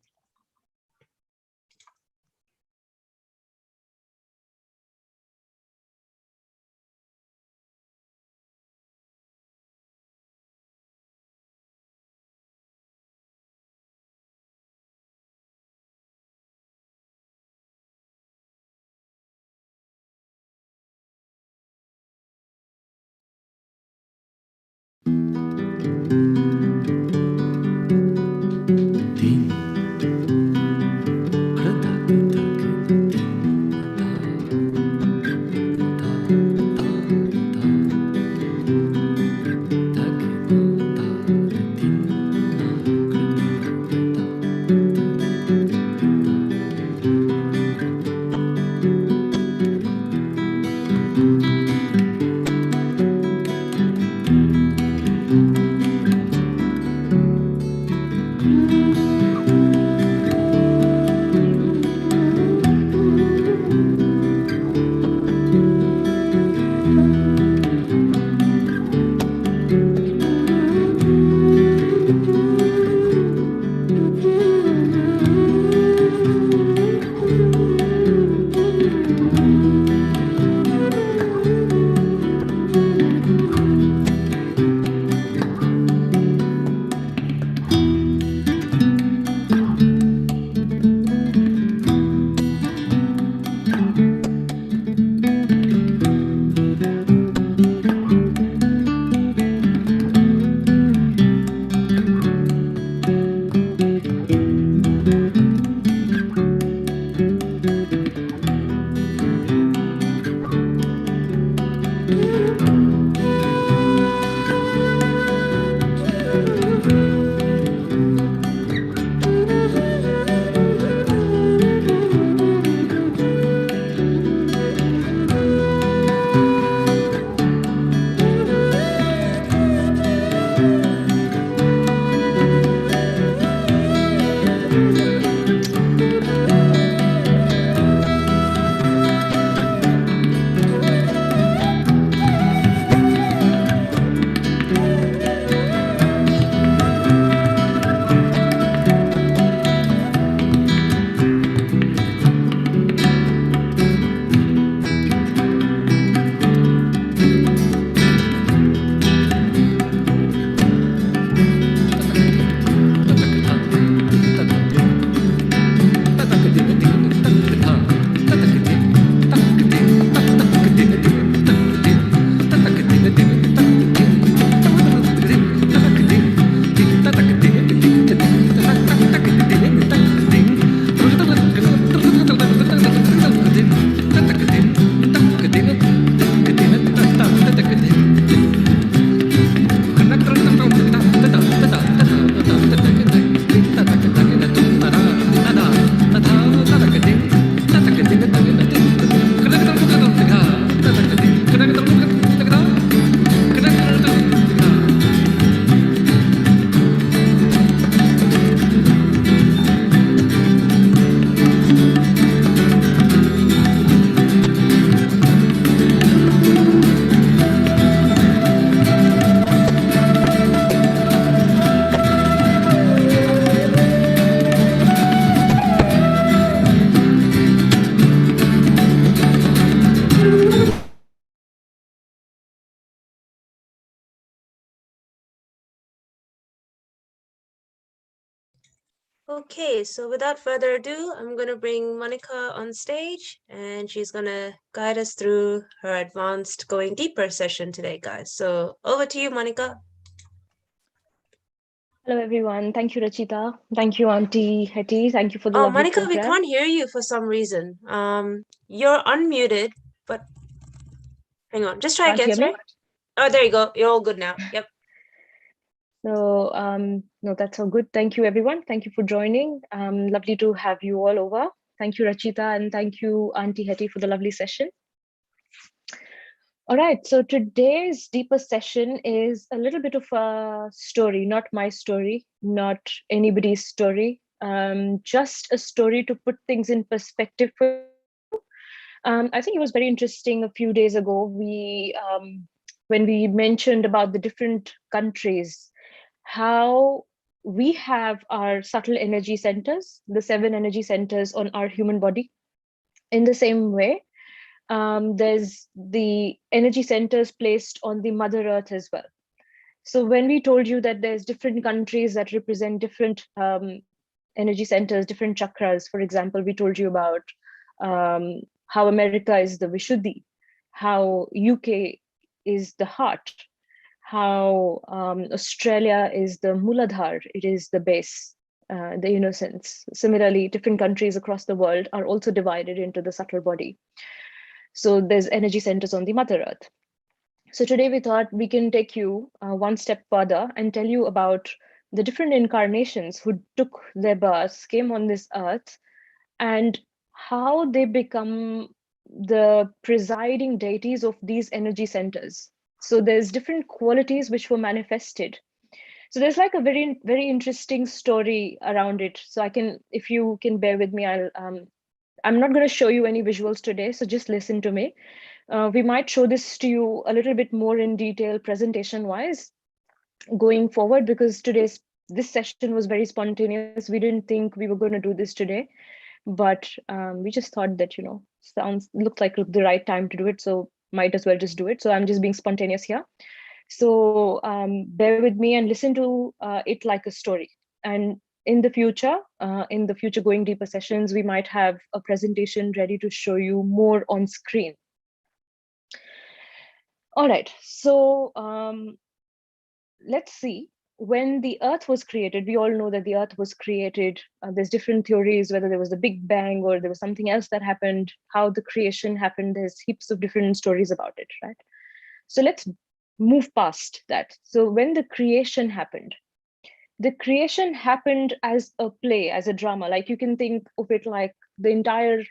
S1: Okay, so without further ado, I'm going to bring Monica on stage and she's going to guide us through her advanced going deeper session today, guys. So over to you, Monica.
S5: Hello, everyone. Thank you, Rachita. Thank you, Auntie Hetty. Thank you for the
S1: Oh,
S5: lovely
S1: Monica, we
S5: program.
S1: can't hear you for some reason. You're unmuted, but hang on, just try
S5: Can't
S1: again,
S5: hear me?
S1: sorry. Oh, there you go. You're all good now. Yep.
S5: So, no, that's all good. Thank you, everyone. Thank you for joining. Lovely to have you all over. Thank you, Rachita, and thank you, Auntie Hetty, for the lovely session. All right, so today's deeper session is a little bit of a story, not my story, not anybody's story, just a story to put things in perspective for you. I think it was very interesting a few days ago, when we mentioned about the different countries, how we have our subtle energy centers, the 7 energy centers on our human body. In the same way, there's the energy centers placed on the Mother Earth as well. So when we told you that there's different countries that represent different energy centers, different chakras, for example, we told you about how America is the Vishuddhi, how UK is the heart, how Australia is the Muladhar, it is the base, the innocence. Similarly, different countries across the world are also divided into the subtle body. So there's energy centers on the Mother Earth. So today we thought we can take you one step further and tell you about the different incarnations who took their births, came on this earth, and how they become the presiding deities of these energy centers. So there's different qualities which were manifested. So there's like a very, very interesting story around it. So I can, if you can bear with me, I'm not going to show you any visuals today, so just listen to me. We might show this to you a little bit more in detail presentation-wise going forward, because this session was very spontaneous. We didn't think we were going to do this today, but we just thought that, looked like the right time to do it, so might as well just do it. So I'm just being spontaneous here. So bear with me and listen to it like a story. And in the future going deeper sessions, we might have a presentation ready to show you more on screen. All right, so let's see. When the Earth was created, we all know that the Earth was created. There's different theories, whether there was a Big Bang or there was something else that happened, how the creation happened. There's heaps of different stories about it, right? So let's move past that. So when the creation happened as a play, as a drama. Like you can think of it like the entire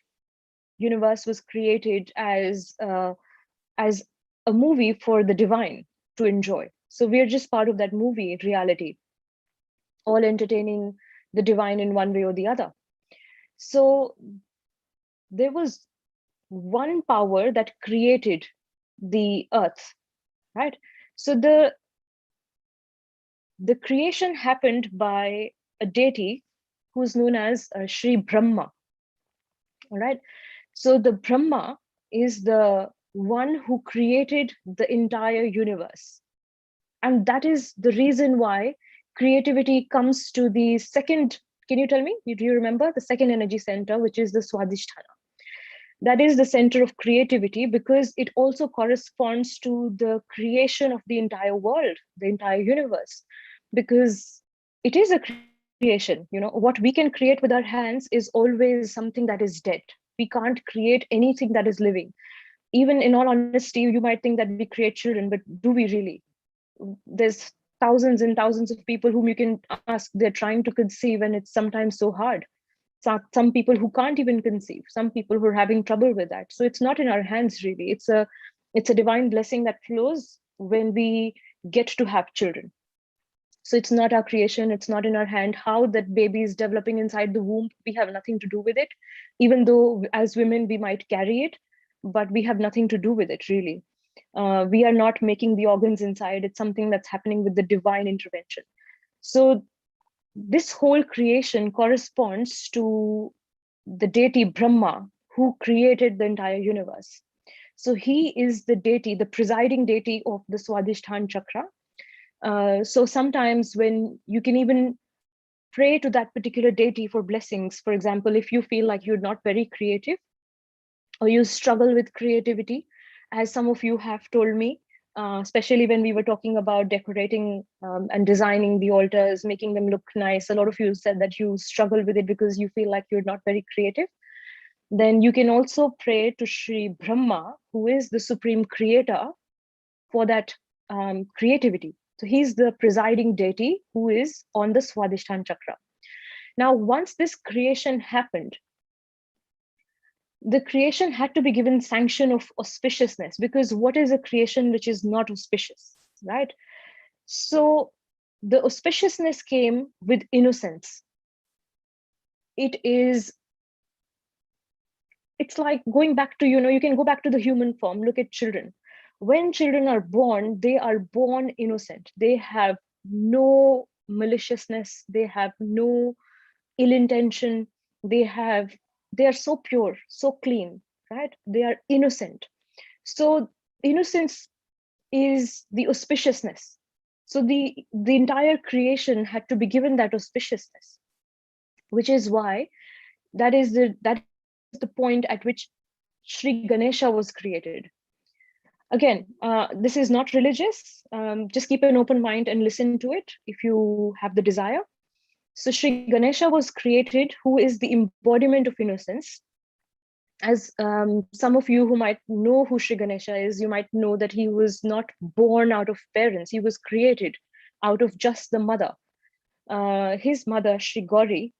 S5: universe was created as a movie for the divine to enjoy. So we're just part of that movie reality, all entertaining the divine in one way or the other. So there was one power that created the earth, right? So the creation happened by a deity who's known as Shri Brahma. All right. So the Brahma is the one who created the entire universe. And that is the reason why creativity comes to the second. Can you tell me? Do you remember the second energy center, which is the Swadhisthana? That is the center of creativity, because it also corresponds to the creation of the entire world, the entire universe, because it is a creation. What we can create with our hands is always something that is dead. We can't create anything that is living. Even in all honesty, you might think that we create children, but do we really? There's thousands and thousands of people whom you can ask, they're trying to conceive, and it's sometimes so hard. Some people who can't even conceive, some people who are having trouble with that. So it's not in our hands, really. It's a divine blessing that flows when we get to have children. So it's not our creation, it's not in our hand. How that baby is developing inside the womb, we have nothing to do with it, even though as women we might carry it, but we have nothing to do with it, really. We are not making the organs inside. It's something that's happening with the divine intervention. So this whole creation corresponds to the deity Brahma, who created the entire universe. So he is the deity, the presiding deity of the Swadhisthana chakra. So sometimes when you can even pray to that particular deity for blessings. For example, if you feel like you're not very creative or you struggle with creativity, as some of you have told me, especially when we were talking about decorating and designing the altars, making them look nice. A lot of you said that you struggle with it because you feel like you're not very creative. Then you can also pray to Shri Brahma, who is the supreme creator for that creativity. So he's the presiding deity who is on the Swadhisthana chakra. Now, once this creation happened, the creation had to be given sanction of auspiciousness, because what is a creation which is not auspicious, right? So the auspiciousness came with innocence. It's like going back to, you can go back to the human form. Look at children. When children are born, they are born innocent. They have no maliciousness. They have no ill intention. They are so pure, so clean, right? They are innocent. So innocence is the auspiciousness. So the entire creation had to be given that auspiciousness, which is why that is the point at which Shri Ganesha was created. Again, this is not religious. Just keep an open mind and listen to it if you have the desire. So Shri Ganesha was created, who is the embodiment of innocence. As some of you who might know who Shri Ganesha is, you might know that he was not born out of parents. He was created out of just the mother. His mother, Shri Gauri,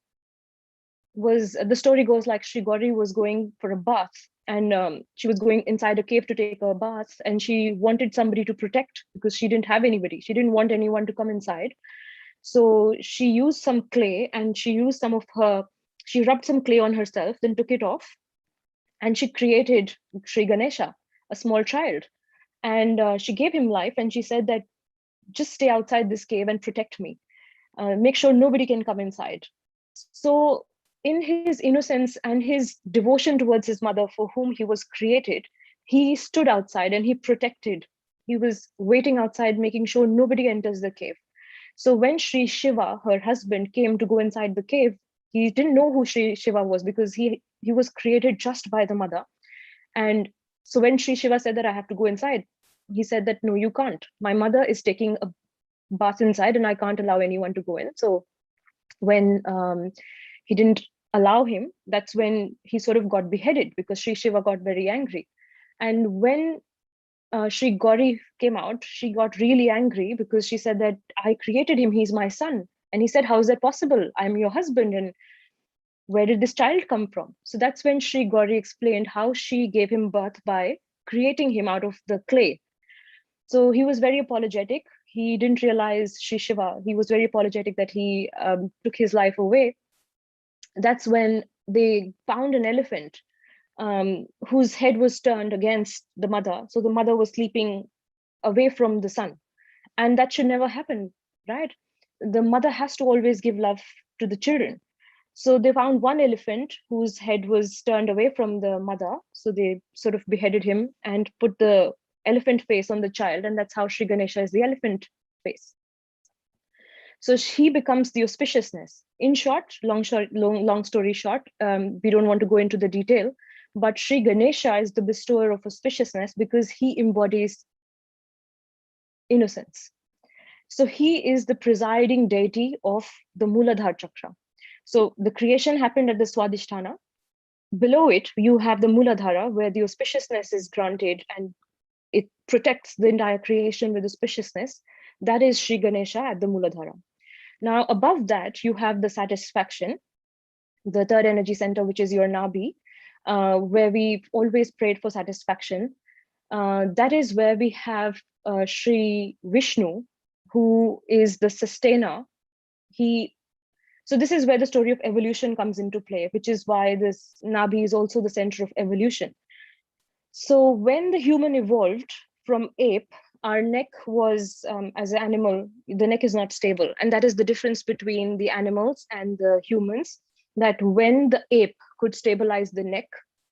S5: the story goes like Shri Gauri was going for a bath, and she was going inside a cave to take a bath, and she wanted somebody to protect because she didn't have anybody. She didn't want anyone to come inside. So she used some clay, and she rubbed some clay on herself, then took it off, and she created Shri Ganesha, a small child. And she gave him life, and she said that just stay outside this cave and protect me. Make sure nobody can come inside. So in his innocence and his devotion towards his mother, for whom he was created, he stood outside and he protected. He was waiting outside, making sure nobody enters the cave. So when Shri Shiva, her husband, came to go inside the cave, he didn't know who Shri Shiva was, because he was created just by the mother. And so when Shri Shiva said that I have to go inside, he said that, no, you can't. My mother is taking a bath inside and I can't allow anyone to go in. So when he didn't allow him, that's when he sort of got beheaded, because Shri Shiva got very angry. And when Shri Gauri came out, she got really angry, because she said that I created him, he's my son. And he said, how is that possible? I'm your husband, and where did this child come from? So that's when Shri Gauri explained how she gave him birth by creating him out of the clay. So he was very apologetic. He didn't realize Shri Shiva. He was very apologetic that he took his life away. That's when they found an elephant whose head was turned against the mother. So the mother was sleeping away from the son. And that should never happen, right? The mother has to always give love to the children. So they found one elephant whose head was turned away from the mother. So they sort of beheaded him and put the elephant face on the child. And that's how Shri Ganesha is the elephant face. So he becomes the auspiciousness. In short, long story short, we don't want to go into the detail, but Shri Ganesha is the bestower of auspiciousness because he embodies innocence. So he is the presiding deity of the Mooladhara chakra. So the creation happened at the Swadhisthana. Below it, you have the Mooladhara, where the auspiciousness is granted and it protects the entire creation with auspiciousness. That is Shri Ganesha at the Mooladhara. Now, above that, you have the satisfaction, the third energy center, which is your Nabi, where we've always prayed for satisfaction. That is where we have Shri Vishnu, who is the sustainer. So this is where the story of evolution comes into play, which is why this Nabi is also the center of evolution. So when the human evolved from ape, our neck was, as an animal, the neck is not stable. And that is the difference between the animals and the humans, that when the ape could stabilize the neck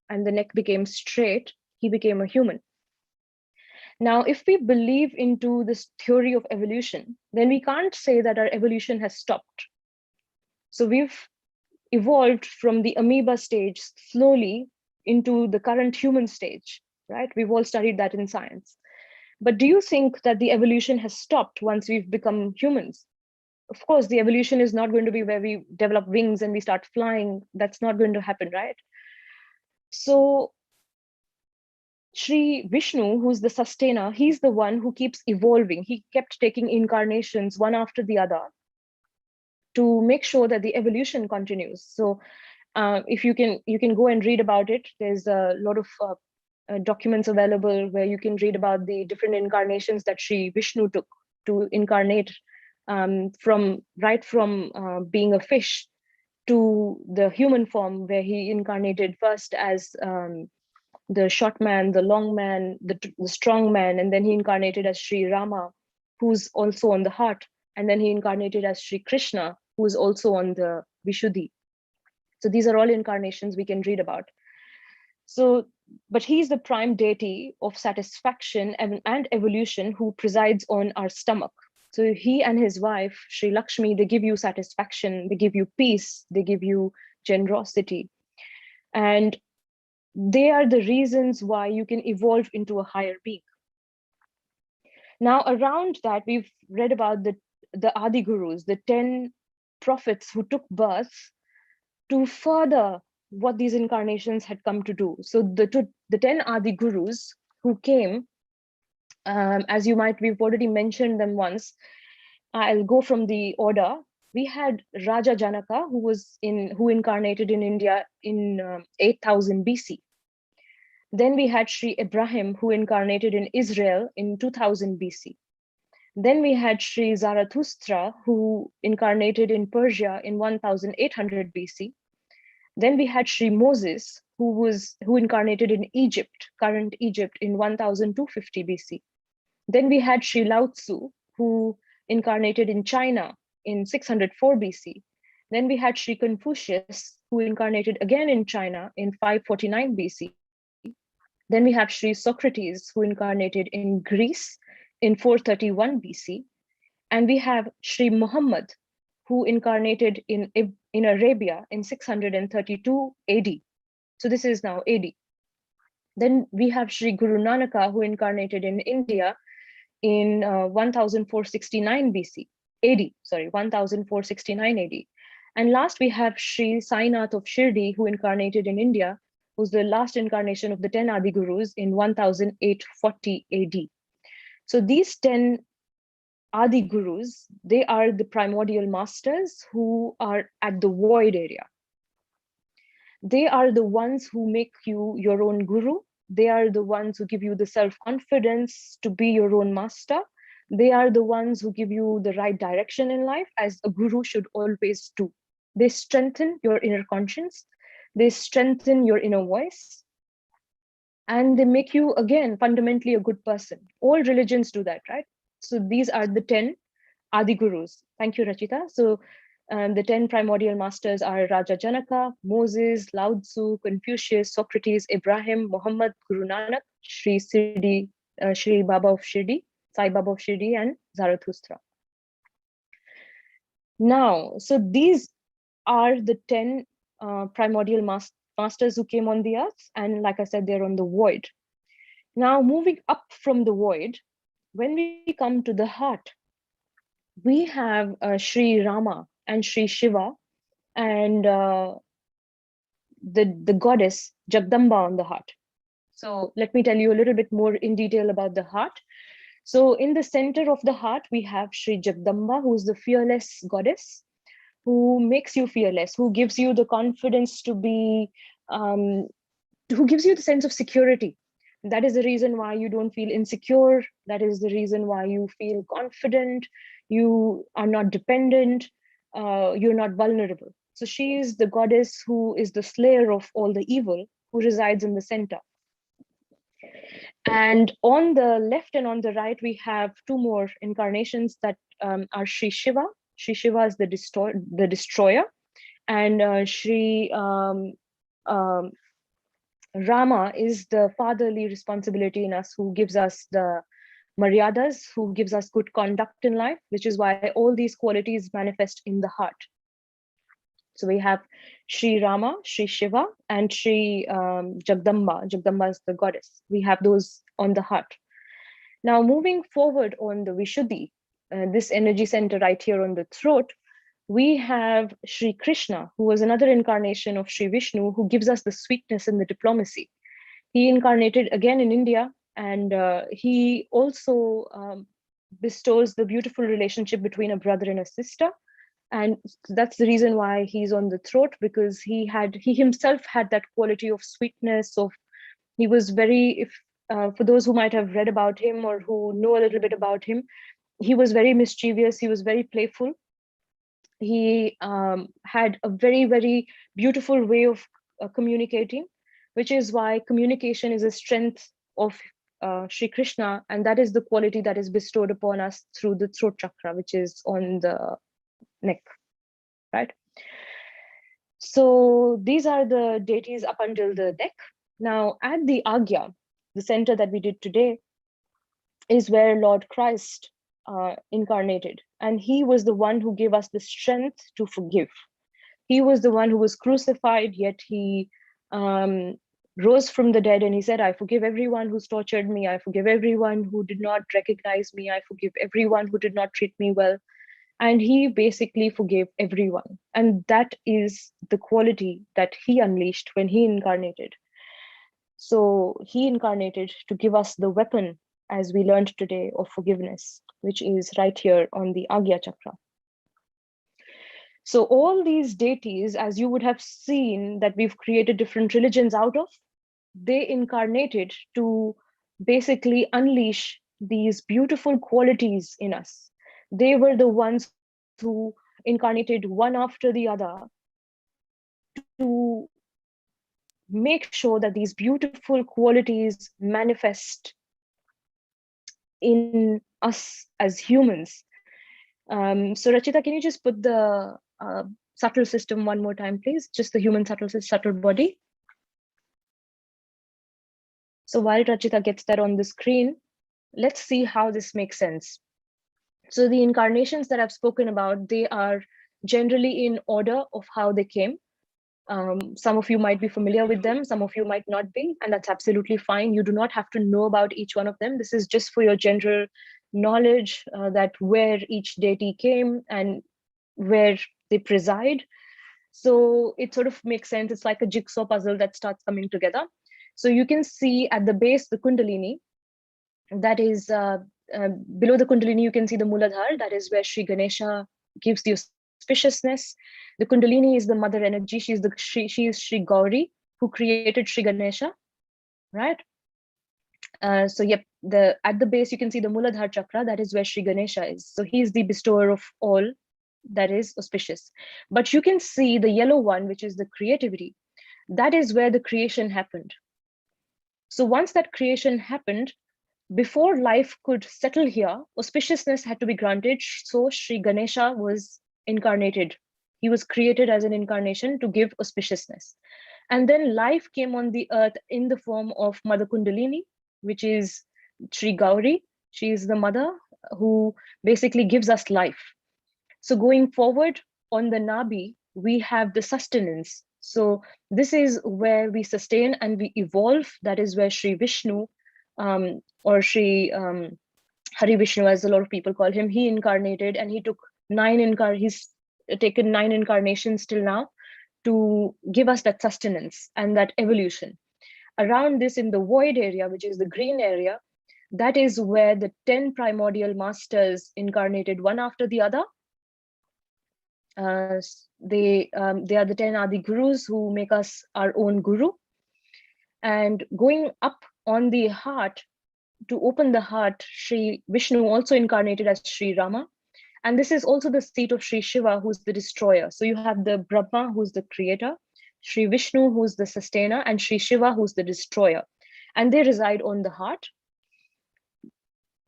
S5: and the neck became straight, he became a human. Now, if we believe into this theory of evolution, then we can't say that our evolution has stopped. So we've evolved from the amoeba stage slowly into the current human stage, right? We've all studied that in science. But do you think that the evolution has stopped once we've become humans? Of course, the evolution is not going to be where we develop wings and we start flying. That's not going to happen, right? So Shri Vishnu, who's the sustainer, he's the one who keeps evolving. He kept taking incarnations one after the other to make sure that the evolution continues. So if you can go and read about it. There's a lot of documents available where you can read about the different incarnations that Shri Vishnu took to incarnate from being a fish to the human form, where he incarnated first as the short man, the long man, the strong man, and then he incarnated as Sri Rama, who's also on the heart, and then he incarnated as Sri Krishna, who's also on the Vishuddhi. So these are all incarnations we can read about. So, but he's the prime deity of satisfaction and evolution who presides on our stomach. So he and his wife, Sri Lakshmi, they give you satisfaction, they give you peace, they give you generosity. And they are the reasons why you can evolve into a higher being. Now, around that, we've read about the Adi Gurus, the 10 prophets who took birth to further what these incarnations had come to do. So the 10 Adi Gurus who came, as we've already mentioned them once. I'll go from the order. We had Raja Janaka, who incarnated in India in 8000 BC. Then we had Sri Ibrahim, who incarnated in Israel in 2000 BC. Then we had Sri Zarathustra, who incarnated in Persia in 1800 BC. Then we had Sri Moses, who incarnated in Egypt, current Egypt, in 1250 BC. Then we had Sri Lao Tzu, who incarnated in China in 604 BC. Then we had Sri Confucius, who incarnated again in China in 549 BC. Then we have Sri Socrates, who incarnated in Greece in 431 BC. And we have Sri Muhammad, who incarnated in Arabia in 632 AD. So this is now AD. Then we have Sri Guru Nanaka, who incarnated in India in 1469 BC, AD, sorry, 1469 AD. And last we have Sri Sainath of Shirdi, who incarnated in India, who's the last incarnation of the 10 Adi Gurus in 1840 AD. So these 10 Adi Gurus, they are the primordial masters who are at the void area. They are the ones who make you your own guru. They are the ones who give you the self-confidence to be your own master. They are the ones who give you the right direction in life, as a guru should always do. They strengthen your inner conscience. They strengthen your inner voice. And they make you, again, fundamentally a good person. All religions do that, right? So these are the 10 Adi Gurus. Thank you, Rachita. So the 10 primordial masters are Raja Janaka, Moses, Lao Tzu, Confucius, Socrates, Ibrahim, Muhammad, Guru Nanak, Sri Baba of Shirdi, Sai Baba of Shirdi, and Zarathustra. Now, so these are the 10 primordial masters who came on the earth. And like I said, they're on the void. Now, moving up from the void, when we come to the heart, we have Sri Rama and Sri Shiva and the goddess Jagdamba on the heart. So let me tell you a little bit more in detail about the heart. So in the center of the heart, we have Sri Jagdamba, who's the fearless goddess, who makes you fearless, who gives you the confidence to be, who gives you the sense of security. That is the reason why you don't feel insecure. That is the reason why you feel confident. You are not dependent. You're not vulnerable. So she is the goddess who is the slayer of all the evil, who resides in the center. And on the left and on the right, we have two more incarnations that are Sri Shiva. Sri Shiva is the destroyer, and Sri Rama is the fatherly responsibility in us, who gives us the maryadas, who gives us good conduct in life, which is why all these qualities manifest in the heart. So we have Shri Rama, Shri Shiva, and Shri Jagdamba. Jagdamba is the goddess. We have those on the heart. Now, moving forward on the Vishuddhi, this energy center right here on the throat, we have Shri Krishna, who was another incarnation of Shri Vishnu, who gives us the sweetness and the diplomacy. He incarnated again in India, and he also bestows the beautiful relationship between a brother and a sister. And that's the reason why he's on the throat, because he himself had that quality of sweetness. He was very, for those who might have read about him or who know a little bit about him, he was very mischievous, he was very playful. He had a very, very beautiful way of communicating, which is why communication is a strength of Shri Krishna, and that is the quality that is bestowed upon us through the throat chakra, which is on the neck, right? So these are the deities up until the neck. Now at the Agya, the center that we did today, is where Lord Christ incarnated, and he was the one who gave us the strength to forgive. He was the one who was crucified, yet he rose from the dead, and he said, I forgive everyone who's tortured me, I forgive everyone who did not recognize me, I forgive everyone who did not treat me well. And he basically forgave everyone. And that is the quality that he unleashed when he incarnated. So he incarnated to give us the weapon, as we learned today, of forgiveness, which is right here on the Agya chakra. So all these deities, as you would have seen that we've created different religions out of, they incarnated to basically unleash these beautiful qualities in us. They were the ones who incarnated one after the other to make sure that these beautiful qualities manifest in us as humans. So Rachita, can you just put the subtle system one more time, please? Just the human subtle body. So while Rachita gets that on the screen, let's see how this makes sense. So the incarnations that I've spoken about, they are generally in order of how they came. Some of you might be familiar with them, some of you might not be, and that's absolutely fine. You do not have to know about each one of them. This is just for your general knowledge that where each deity came and where they preside. So it sort of makes sense. It's like a jigsaw puzzle that starts coming together. So you can see at the base, the Kundalini, that is below the Kundalini, you can see the Muladhara, that is where Shri Ganesha gives the auspiciousness. The Kundalini is the mother energy. She is Shri Gauri, who created Shri Ganesha, right? So yep, at the base, you can see the Muladhara chakra, that is where Shri Ganesha is. So he is the bestower of all that is auspicious. But you can see the yellow one, which is the creativity. That is where the creation happened. So once that creation happened, before life could settle here, auspiciousness had to be granted. So Shri Ganesha was incarnated. He was created as an incarnation to give auspiciousness. And then life came on the earth in the form of Mother Kundalini, which is Shri Gauri. She is the mother who basically gives us life. So going forward on the Nabi, we have the sustenance. So this is where we sustain and we evolve. That is where Shri Vishnu, or Shri Hari Vishnu, as a lot of people call him, he incarnated, and he took he's taken 9 incarnations till now to give us that sustenance and that evolution. Around this, in the void area, which is the green area, that is where the 10 primordial masters incarnated one after the other. They are the 10 Adi Gurus who make us our own guru. And going up on the heart, to open the heart, Shri Vishnu also incarnated as Shri Rama. And this is also the seat of Shri Shiva, who's the destroyer. So you have the Brahma, who's the creator, Shri Vishnu, who's the sustainer, and Shri Shiva, who's the destroyer. And they reside on the heart.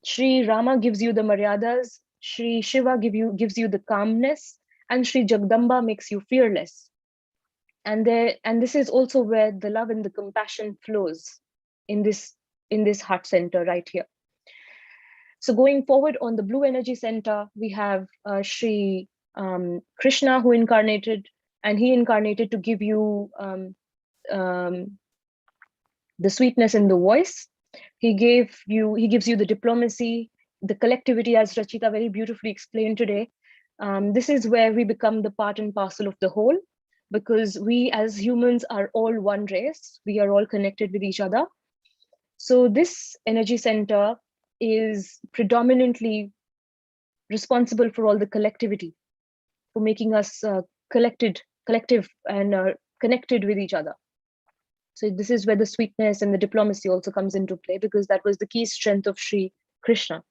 S5: Shri Rama gives you the maryadas, Shri Shiva gives you the calmness, and Shri Jagdamba makes you fearless. And this is also where the love and the compassion flows in this heart center right here. So going forward on the blue energy center, we have Shri Krishna, who incarnated, and he incarnated to give you the sweetness in the voice. He gives you the diplomacy, the collectivity, as Rachita very beautifully explained today. This is where we become the part and parcel of the whole, because we as humans are all one race. We are all connected with each other. So this energy center is predominantly responsible for all the collectivity, for making us collective and connected with each other. So this is where the sweetness and the diplomacy also comes into play, because that was the key strength of Sri Krishna.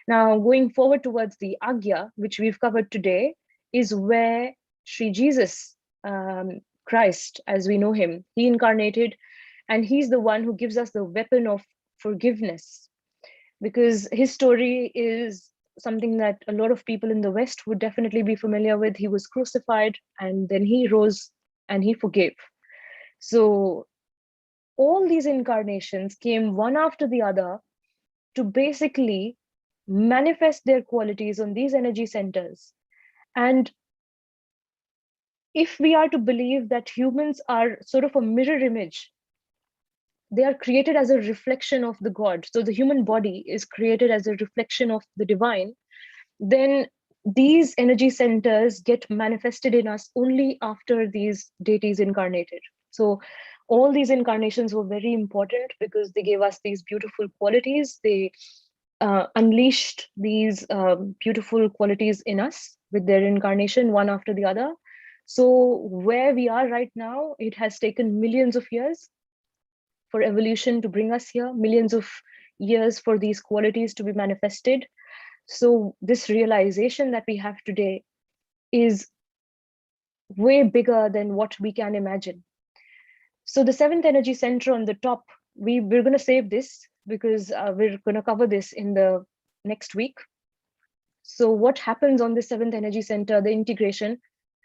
S5: Now, going forward towards the Agya, which we've covered today, is where Sri Jesus, Christ, as we know him, he incarnated, and he's the one who gives us the weapon of forgiveness, because his story is something that a lot of people in the West would definitely be familiar with. He was crucified, and then he rose and he forgave. So all these incarnations came one after the other to basically manifest their qualities on these energy centers. And if we are to believe that humans are sort of a mirror image, they are created as a reflection of the God. So the human body is created as a reflection of the divine. Then these energy centers get manifested in us only after these deities incarnated. So all these incarnations were very important because they gave us these beautiful qualities. They unleashed these beautiful qualities in us with their incarnation, one after the other. So where we are right now, it has taken millions of years for evolution to bring us here, millions of years for these qualities to be manifested. So this realization that we have today is way bigger than what we can imagine. So the seventh energy center on the top, we're going to save this because we're going to cover this in the next week. So what happens on the seventh energy center, the integration,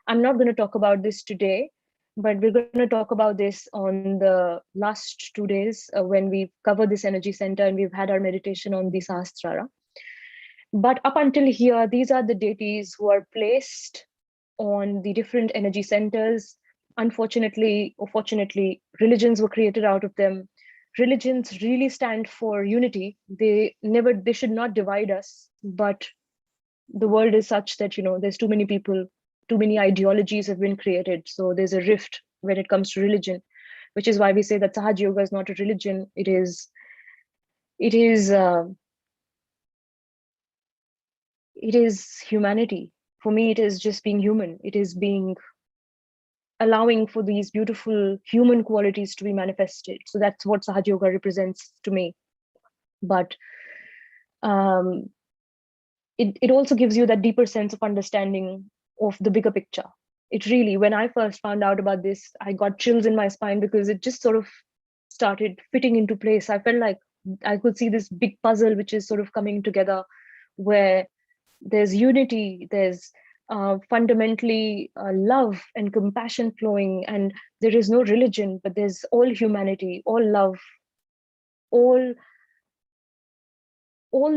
S5: I'm not going to talk about this today, but we're going to talk about this on the last 2 days when we cover this energy center and we've had our meditation on the Sahasrara. But up until here, these are the deities who are placed on the different energy centers. Unfortunately or fortunately, religions were created out of them. Religions really stand for unity. They should not divide us, but the world is such that, there's too many people, too many ideologies have been created. So there's a rift when it comes to religion, which is why we say that Sahaja Yoga is not a religion. It is humanity. For me, it is just being human. It is allowing for these beautiful human qualities to be manifested. So that's what Sahaja Yoga represents to me. But it also gives you that deeper sense of understanding of the bigger picture. It really, when I first found out about this, I got chills in my spine because it just sort of started fitting into place. I felt like I could see this big puzzle which is sort of coming together, where there's unity, there's fundamentally love and compassion flowing, and there is no religion, but there's all humanity, all love, all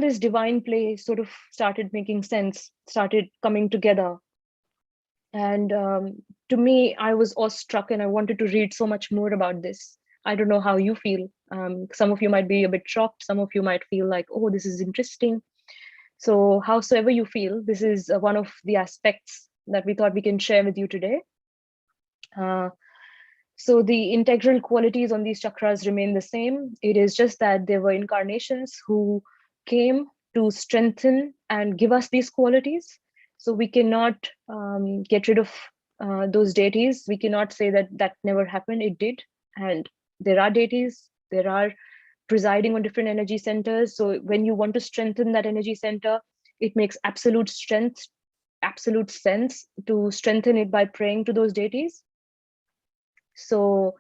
S5: this divine play sort of started making sense, started coming together. And to me, I was awestruck and I wanted to read so much more about this. I don't know how you feel. Some of you might be a bit shocked. Some of you might feel like, oh, this is interesting. So howsoever you feel, this is one of the aspects that we thought we can share with you today. So the integral qualities on these chakras remain the same. It is just that there were incarnations who came to strengthen and give us these qualities. So we cannot get rid of those deities. We cannot say that that never happened. It did. And there are deities, there are presiding on different energy centers. So when you want to strengthen that energy center, it makes absolute sense to strengthen it by praying to those deities. So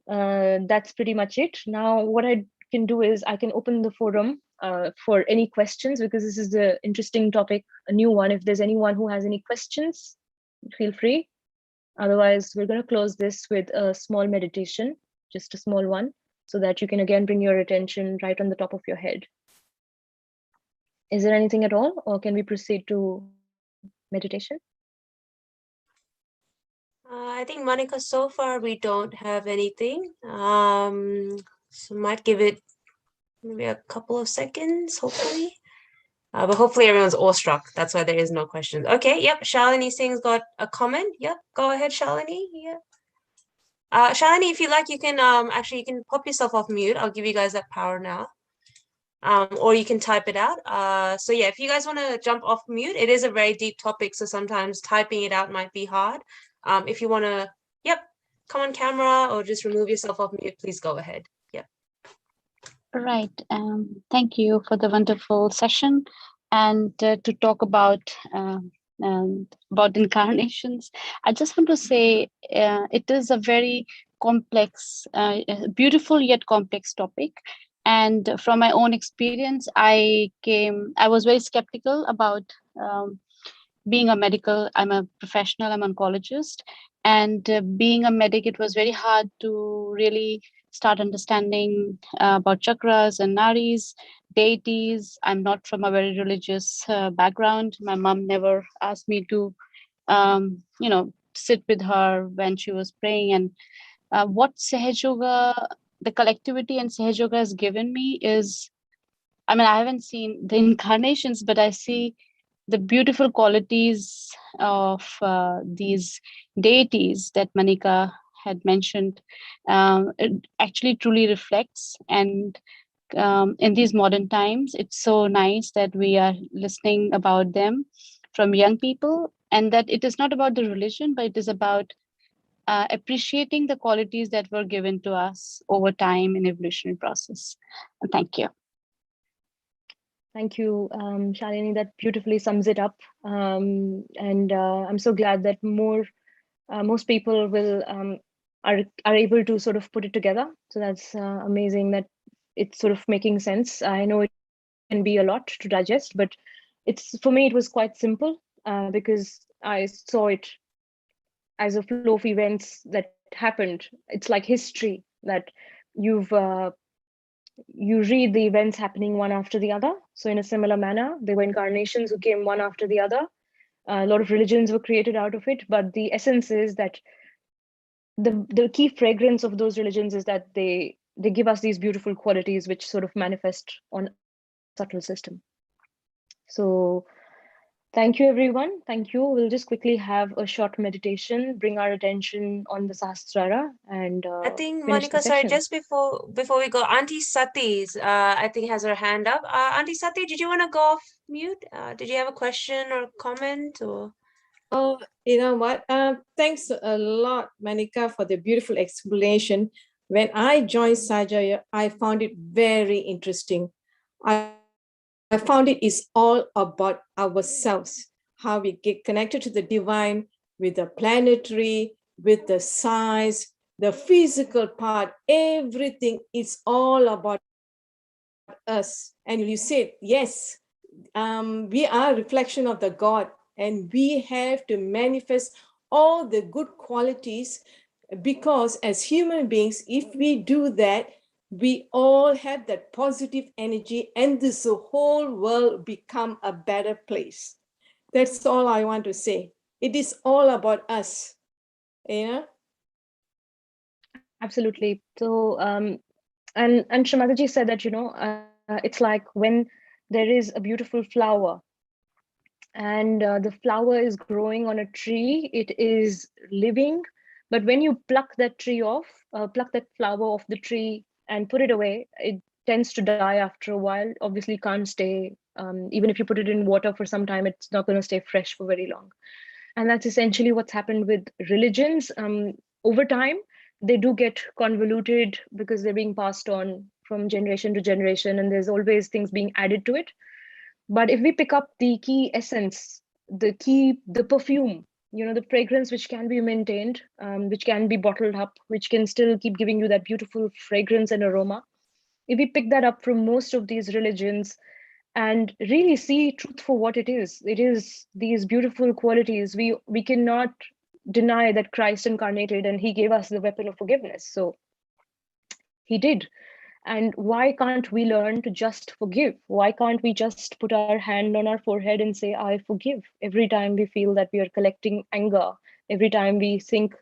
S5: that's pretty much it. Now, what I can do is I can open the forum for any questions, because this is the interesting topic, a new one. If there's anyone who has any questions, feel free. Otherwise, we're going to close this with a small meditation, just a small one, so that you can again bring your attention right on the top of your head. Is there anything at all, or can we proceed to meditation?
S1: I think Monica, so far we don't have anything. So might give it maybe a couple of seconds, hopefully. But hopefully everyone's awestruck. That's why there is no questions. Okay, yep. Shalini Singh's got a comment. Yep, go ahead, Shalini. Yeah. Shalini, if you like, you can actually you can pop yourself off mute. I'll give you guys that power now. Or you can type it out. So yeah, if you guys want to jump off mute, it is a very deep topic, so sometimes typing it out might be hard. If you want to, yep, come on camera or just remove yourself off mute, please go ahead. Yep.
S6: Right. Thank you for the wonderful session and to talk about incarnations. I just want to say it is a very complex, beautiful yet complex topic. And from my own experience, I was very skeptical about being I'm a professional, I'm an oncologist, and being a medic, it was very hard to really start understanding about chakras and nadis, deities. I'm not from a very religious background. My mom never asked me to, sit with her when she was praying. And what Sahaj Yoga, the collectivity and Sahaj Yoga has given me is, I mean, I haven't seen the incarnations, but I see the beautiful qualities of these deities that Manika had mentioned. It actually truly reflects. And in these modern times, it's so nice that we are listening about them from young people, and that it is not about the religion, but it is about appreciating the qualities that were given to us over time in evolutionary process. And thank you.
S5: Thank you, Shalini. That beautifully sums it up. And I'm so glad that most people will are able to sort of put it together. So that's amazing that it's sort of making sense. I know it can be a lot to digest, but for me it was quite simple because I saw it as a flow of events that happened. It's like history that you read the events happening one after the other. So in a similar manner, there were incarnations who came one after the other. A lot of religions were created out of it, but the essence is that the key fragrance of those religions is that they give us these beautiful qualities which sort of manifest on subtle system. So thank you, everyone. Thank you. We'll just quickly have a short meditation, bring our attention on the Sahasrara, and
S1: I think
S5: finish the
S1: Monica, sorry,
S5: session.
S1: just before we go, Auntie Sati's I think has her hand up. Auntie Sati, did you want to go off mute? Did you have a question or comment or?
S7: Oh, you know what? Thanks a lot, Manika, for the beautiful explanation. When I joined Sahaja, I found it very interesting. I found it is all about ourselves, how we get connected to the divine with the planetary, with the science, the physical part, everything is all about us. And you said, yes, we are a reflection of the God, and we have to manifest all the good qualities, because as human beings, if we do that, we all have that positive energy, and this whole world become a better place. That's all I want to say. It is all about us, you know?
S5: Absolutely. So, and Shri Mataji said that, it's like when there is a beautiful flower and the flower is growing on a tree, it is living. But when you pluck that pluck that flower off the tree and put it away, it tends to die after a while. Obviously, can't stay. Even if you put it in water for some time, it's not going to stay fresh for very long. And that's essentially what's happened with religions. Over time, they do get convoluted because they're being passed on from generation to generation, and there's always things being added to it. But if we pick up the key essence, the perfume, the fragrance which can be maintained, which can be bottled up, which can still keep giving you that beautiful fragrance and aroma, if we pick that up from most of these religions and really see truth for what it is these beautiful qualities. We cannot deny that Christ incarnated and he gave us the weapon of forgiveness. So he did. And why can't we learn to just forgive? Why can't we just put our hand on our forehead and say, I forgive, every time we feel that we are collecting anger, Every time we think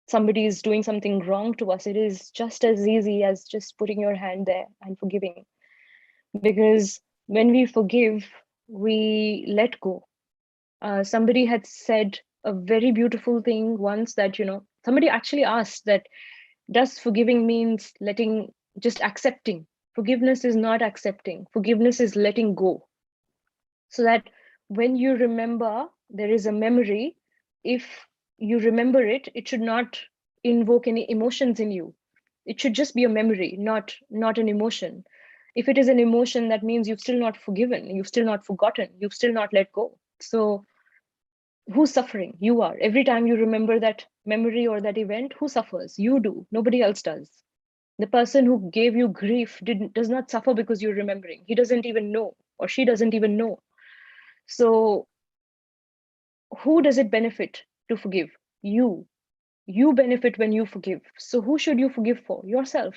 S5: somebody is doing something wrong to us, it is just as easy as just putting your hand there and forgiving. Because when we forgive, we let go. Somebody had said a very beautiful thing once, that, somebody actually asked that, does forgiving means letting, just accepting? Forgiveness is not accepting. Forgiveness is letting go. So that when you remember, there is a memory. If you remember it, it should not invoke any emotions in you. It should just be a memory, not an emotion. If it is an emotion, that means you've still not forgiven, you've still not forgotten, you've still not let go. So who's suffering? You are. Every time you remember that memory or that event, who suffers? You do. Nobody else does. The person who gave you grief does not suffer because you're remembering. He doesn't even know, or she doesn't even know. So who does it benefit to forgive? You. You benefit when you forgive. So who should you forgive for? Yourself.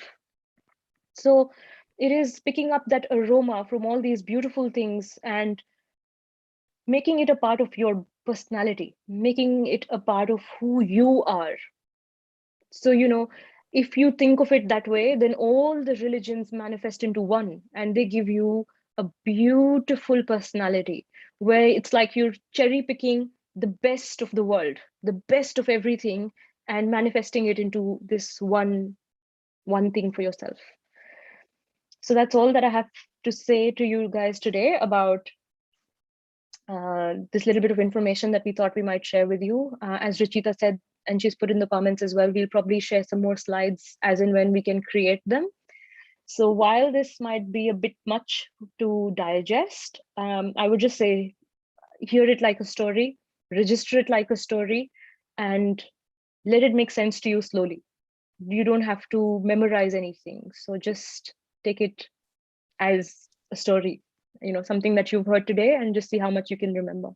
S5: So it is picking up that aroma from all these beautiful things and making it a part of your personality, making it a part of who you are. So, if you think of it that way, then all the religions manifest into one, and they give you a beautiful personality where it's like you're cherry picking the best of the world, the best of everything, and manifesting it into this one thing for yourself. So that's all that I have to say to you guys today about this little bit of information that we thought we might share with you. As Ruchita said, and she's put in the comments as well, we'll probably share some more slides as and when we can create them. So while this might be a bit much to digest, I would just say, hear it like a story, register it like a story, and let it make sense to you slowly. You don't have to memorize anything. So just take it as a story, something that you've heard today, and just see how much you can remember.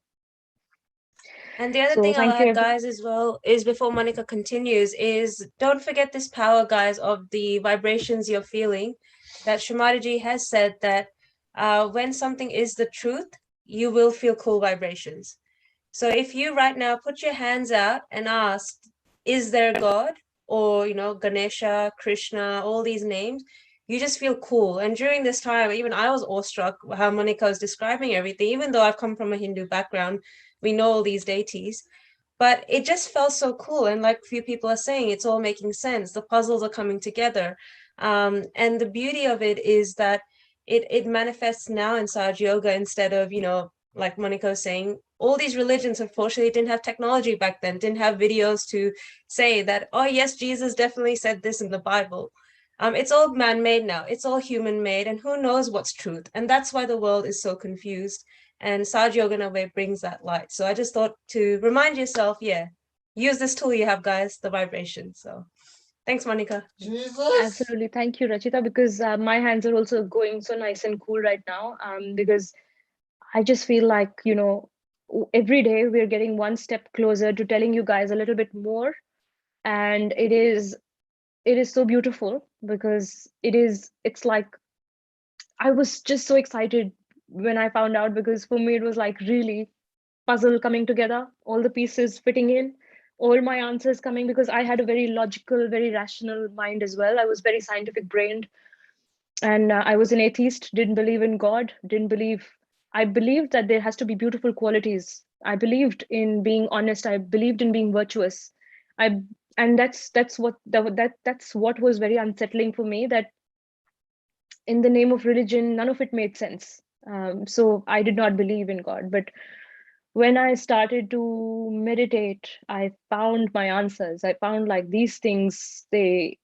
S1: And the other
S5: So
S1: thing I'll
S5: thank you,
S1: add, guys, as well, is before Monica continues, is don't forget this power, guys, of the vibrations you're feeling. That Shri Mataji has said that when something is the truth, you will feel cool vibrations. So if you right now put your hands out and ask, is there a God? Or, Ganesha, Krishna, all these names, you just feel cool. And during this time, even I was awestruck how Monica was describing everything, even though I've come from a Hindu background, we know all these deities, but it just felt so cool. And like a few people are saying, it's all making sense. The puzzles are coming together. And the beauty of it is that it manifests now in Sahaja Yoga instead of, like Monica was saying, all these religions, unfortunately, didn't have technology back then, didn't have videos to say that, oh, yes, Jesus definitely said this in the Bible. It's all man-made now. It's all human-made, and who knows what's truth? And that's why the world is so confused. And Sahaja Yoga in a way brings that light. So I just thought to remind yourself, use this tool you have, guys, the vibration. So thanks, Monica.
S5: Absolutely. Thank you, Rachita, because my hands are also going so nice and cool right now, because I just feel like, every day we're getting one step closer to telling you guys a little bit more. And it is so beautiful, because it's like, I was just so excited when I found out, because for me, it was like really puzzle coming together, all the pieces fitting in, all my answers coming, because I had a very logical, very rational mind as well. I was very scientific brained, and I was an atheist, didn't believe in God, I believed that there has to be beautiful qualities. I believed in being honest. I believed in being virtuous. And that's what was very unsettling for me, that in the name of religion, none of it made sense. So I did not believe in God. But when I started to meditate, I found my answers. I found like these things, they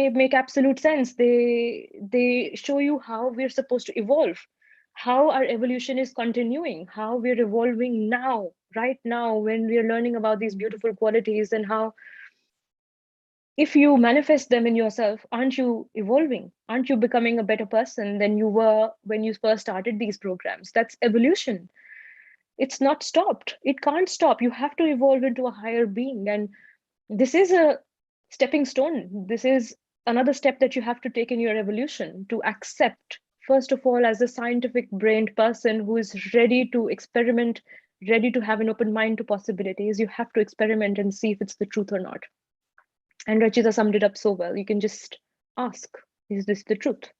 S5: make absolute sense. They show you how we're supposed to evolve, how our evolution is continuing, how we're evolving now, right now, when we're learning about these beautiful qualities, and how if you manifest them in yourself, aren't you evolving? Aren't you becoming a better person than you were when you first started these programs? That's evolution. It's not stopped. It can't stop. You have to evolve into a higher being. And this is a stepping stone. This is another step that you have to take in your evolution, to accept, first of all, as a scientific brained person who is ready to experiment ready to have an open mind to possibilities. You have to experiment and see if it's the truth or not. And Rachita summed it up so well. You can just ask, is this the truth?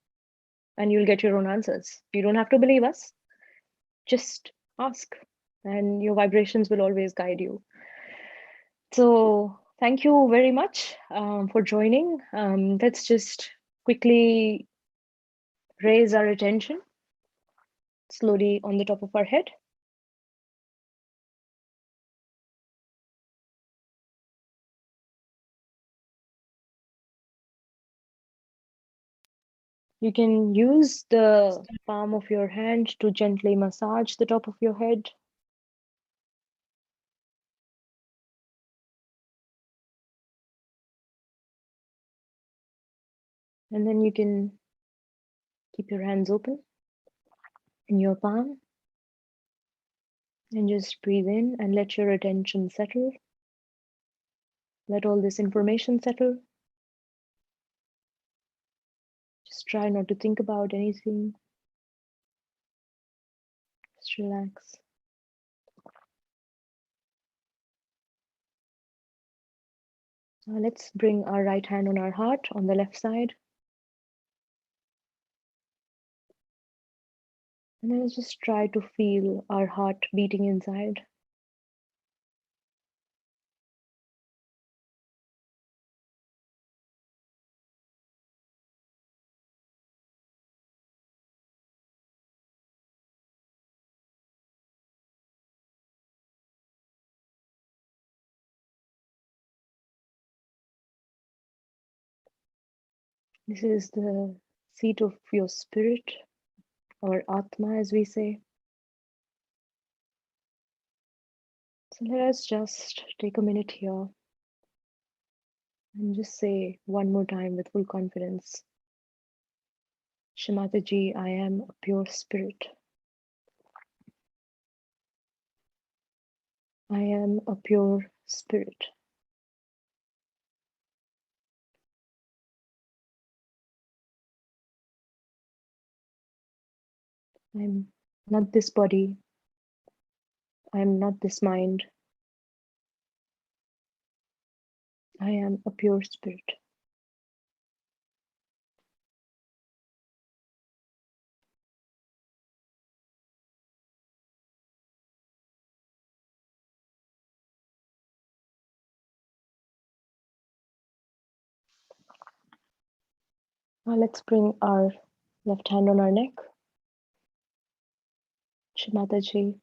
S5: And you'll get your own answers. You don't have to believe us. Just ask, and your vibrations will always guide you. So thank you very much for joining. Let's just quickly raise our attention slowly on the top of our head. You can use the palm of your hand to gently massage the top of your head. And then you can keep your hands open in your palm and just breathe in and let your attention settle. Let all this information settle. Just try not to think about anything. Just relax. Now let's bring our right hand on our heart on the left side. And then let's just try to feel our heart beating inside. This is the seat of your spirit, or Atma as we say. So let us just take a minute here and just say one more time with full confidence. Shri Mataji, I am a pure spirit. I am a pure spirit. I'm not this body. I'm not this mind. I am a pure spirit. Now let's bring our left hand on our neck. Shri Mataji,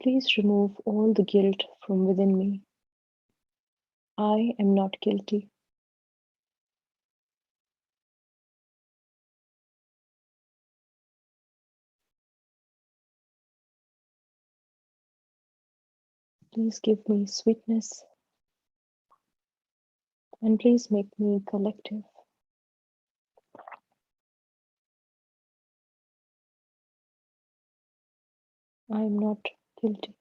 S5: please remove all the guilt from within me. I am not guilty. Please give me sweetness, and please make me collective. I am not guilty.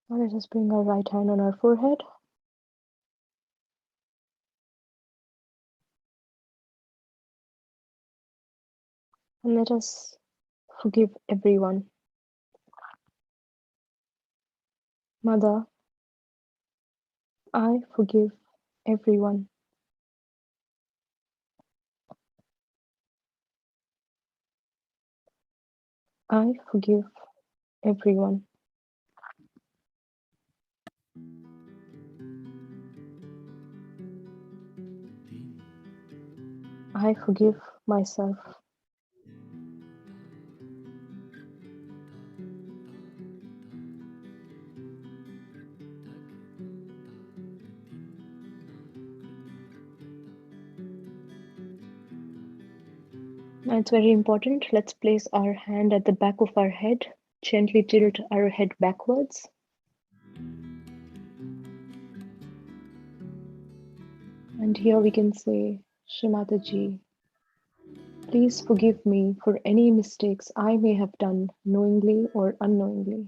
S5: Now let us bring our right hand on our forehead. And let us forgive everyone. Mother, I forgive everyone. I forgive everyone. I forgive myself. Now it's very important. Let's place our hand at the back of our head. Gently tilt our head backwards. And here we can say, Shri Mataji, please forgive me for any mistakes I may have done knowingly or unknowingly.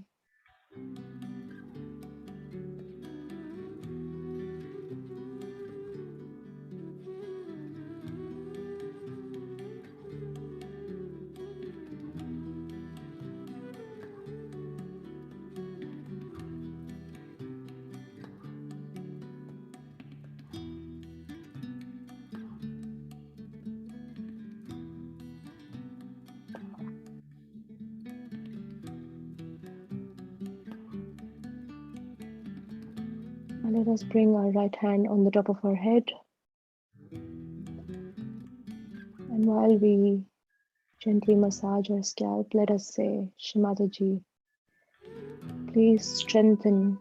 S5: Let us bring our right hand on the top of our head. And while we gently massage our scalp, let us say, Shri Mataji, please strengthen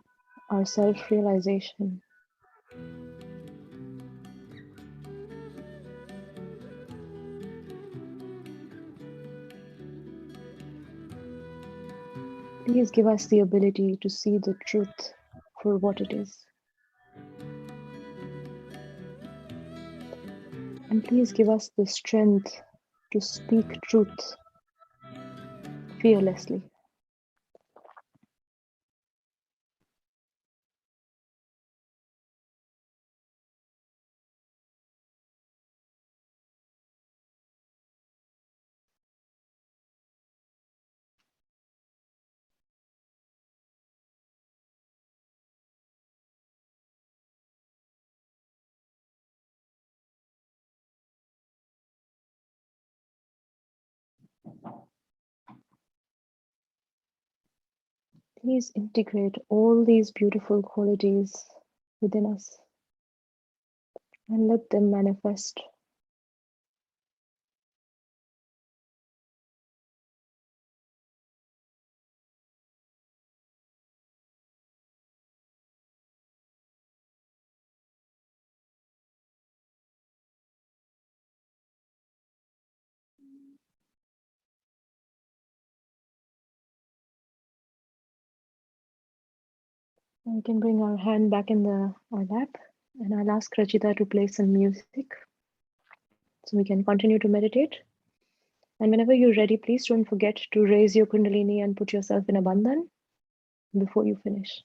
S5: our self-realization. Please give us the ability to see the truth for what it is. And please give us the strength to speak truth fearlessly. Please integrate all these beautiful qualities within us and let them manifest. We can bring our hand back in our lap, and I'll ask Rachita to play some music so we can continue to meditate. And whenever you're ready, please don't forget to raise your Kundalini and put yourself in a bandhan before you finish.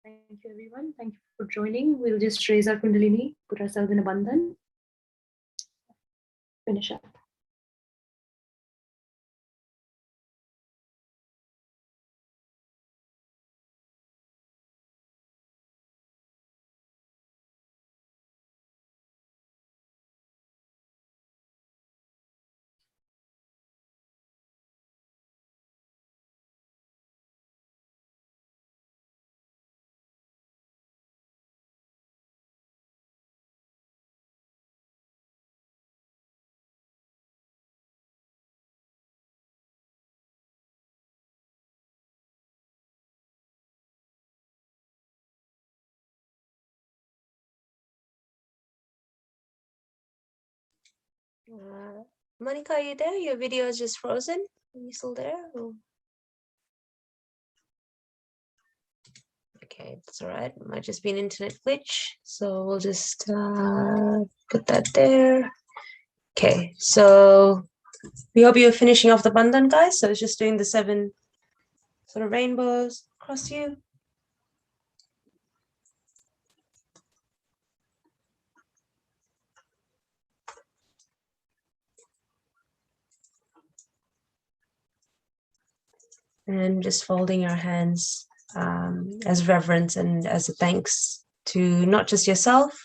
S5: Thank you, everyone. Thank you for joining. We'll just raise our Kundalini, put ourselves in a bandhan, finish up.
S1: Monica, are you there? Your video is just frozen. Are you still there? Or... Okay, that's all right. It might just be an internet glitch. So we'll just put that there. Okay, so we hope you're finishing off the bandhan, guys. So it's just doing the 7 sort of rainbows across you. And just folding our hands as reverence and as a thanks to not just yourself,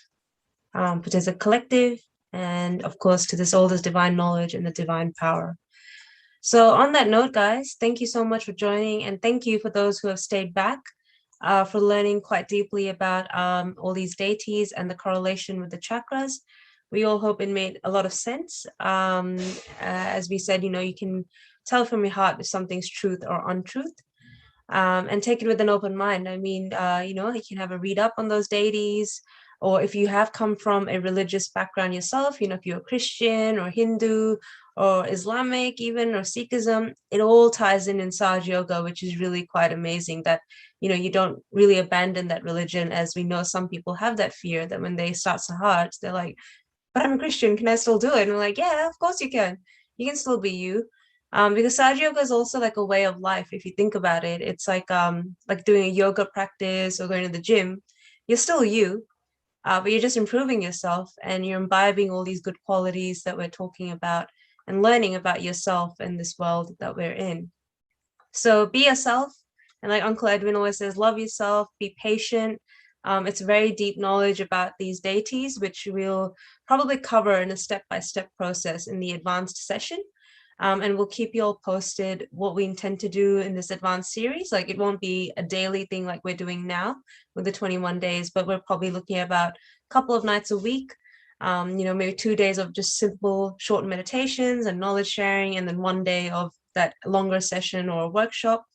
S1: but as a collective, and of course to this oldest divine knowledge and the divine power. So on that note, guys, thank you so much for joining, and thank you for those who have stayed back for learning quite deeply about all these deities and the correlation with the chakras. We all hope it made a lot of sense. As we said, you can tell from your heart if something's truth or untruth. And take it with an open mind. I mean, you can have a read up on those deities, or if you have come from a religious background yourself, if you're a Christian or Hindu or Islamic even, or Sikhism, it all ties in Sahaja Yoga, which is really quite amazing that, you don't really abandon that religion, as we know some people have that fear that when they start Sahaj, they're like, but I'm a Christian, can I still do it? And we're like, yeah, of course you can. You can still be you. Because Sahaja Yoga is also like a way of life. If you think about it, it's like doing a yoga practice or going to the gym. You're still you, but you're just improving yourself, and you're imbibing all these good qualities that we're talking about and learning about yourself and this world that we're in. So be yourself. And like Uncle Edwin always says, love yourself, be patient. It's very deep knowledge about these deities, which we'll probably cover in a step-by-step process in the advanced session. And we'll keep you all posted what we intend to do in this advanced series. Like, it won't be a daily thing like we're doing now with the 21 days, but we're probably looking at about a couple of nights a week, maybe 2 days of just simple short meditations and knowledge sharing, and then 1 day of that longer session or workshop.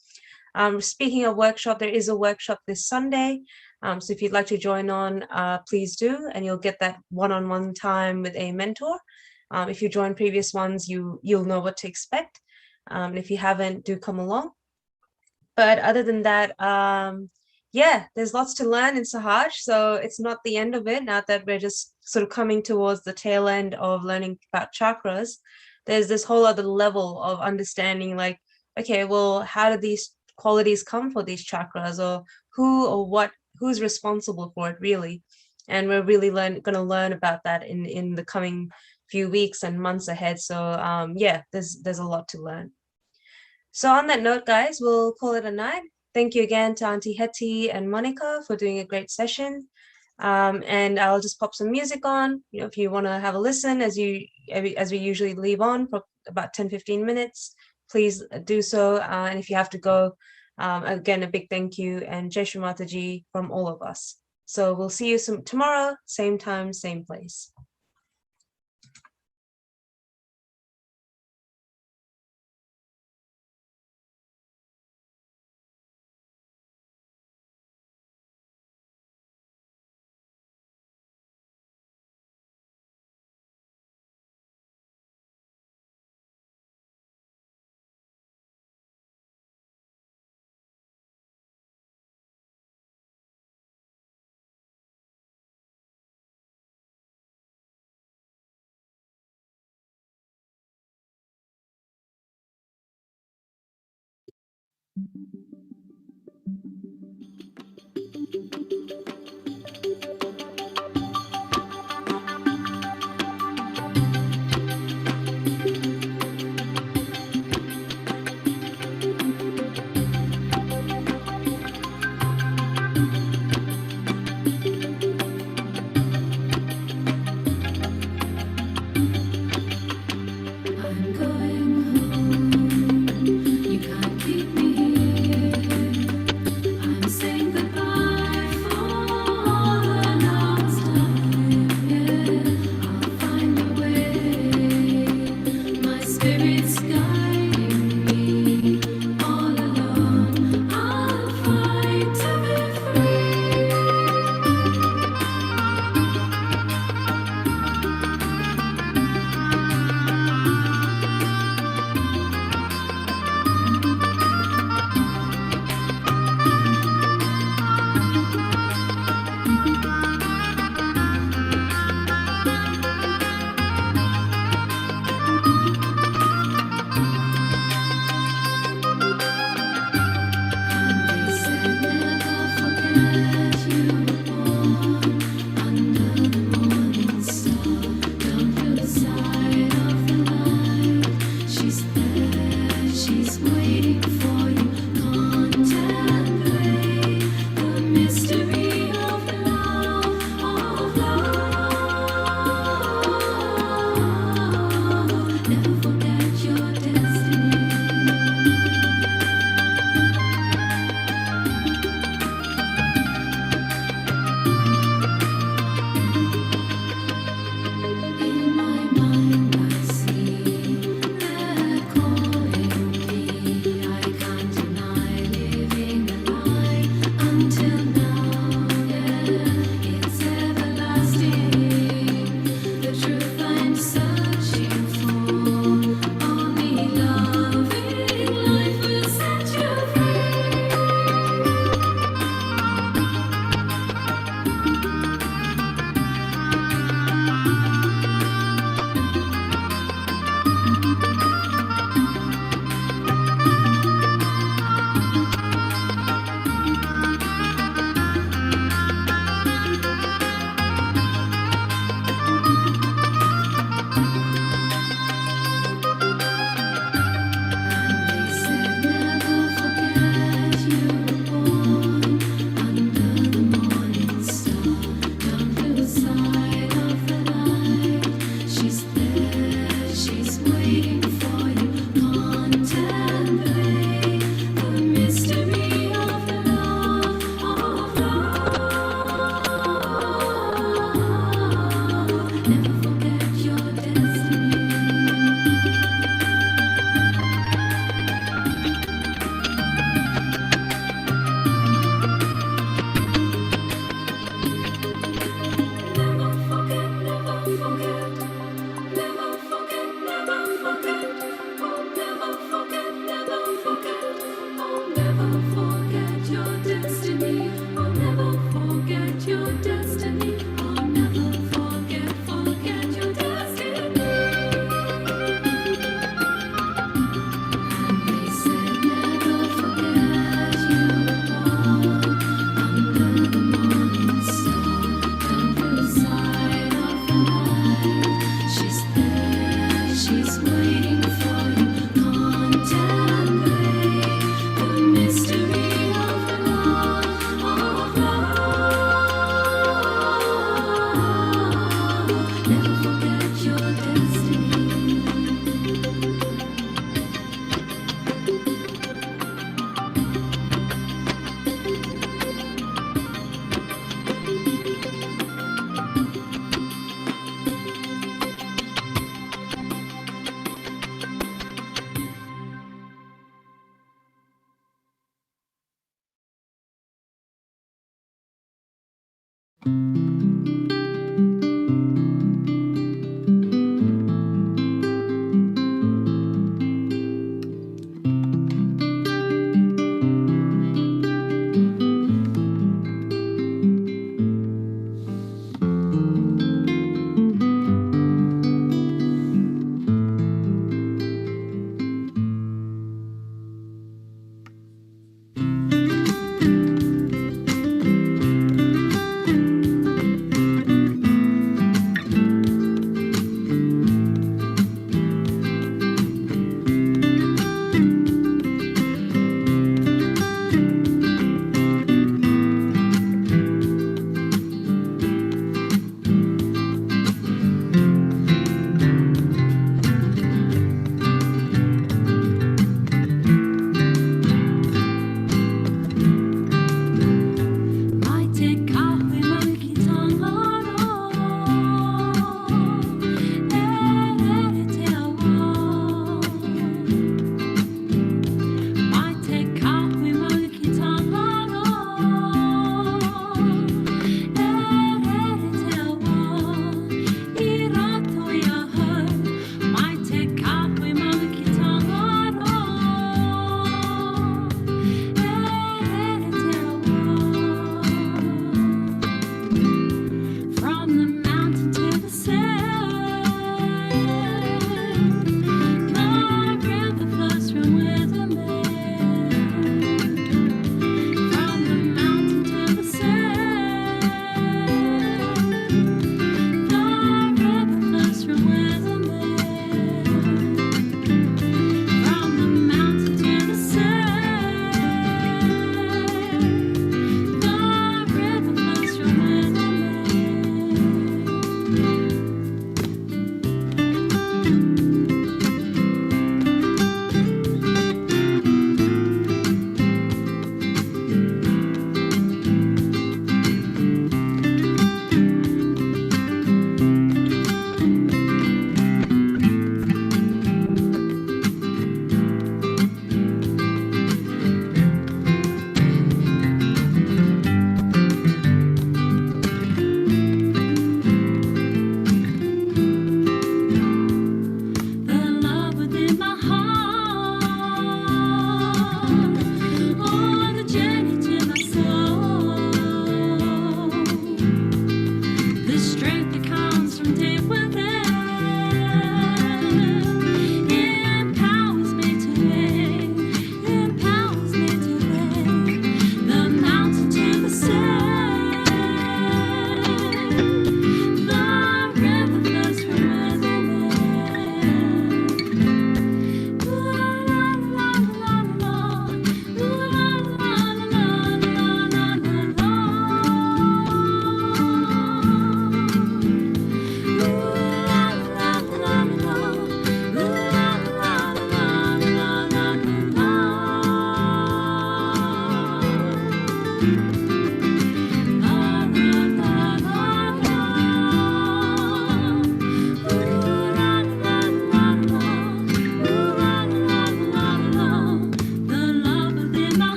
S1: Speaking of workshop, there is a workshop this Sunday. So if you'd like to join on, please do, and you'll get that one-on-one time with a mentor. If you join previous ones, you'll know what to expect. And if you haven't, do come along. But other than that, yeah, there's lots to learn in Sahaj. So it's not the end of it. Now that we're just sort of coming towards the tail end of learning about chakras, there's this whole other level of understanding, like, okay, well, how do these qualities come for these chakras, or who or what, who's responsible for it really? And we're really going to learn about that in the coming few weeks and months ahead. So yeah, there's a lot to learn. So on that note, guys, we'll call it a night. Thank you again to Auntie Hetty and Monica for doing a great session. And I'll just pop some music on, if you want to have a listen, as we usually leave on for about 10-15 minutes, please do so. And if you have to go, again, a big thank you, and Jai Shri Mataji from all of us. So we'll see you tomorrow, same time, same place.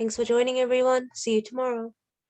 S1: Thanks for joining, everyone. See you tomorrow.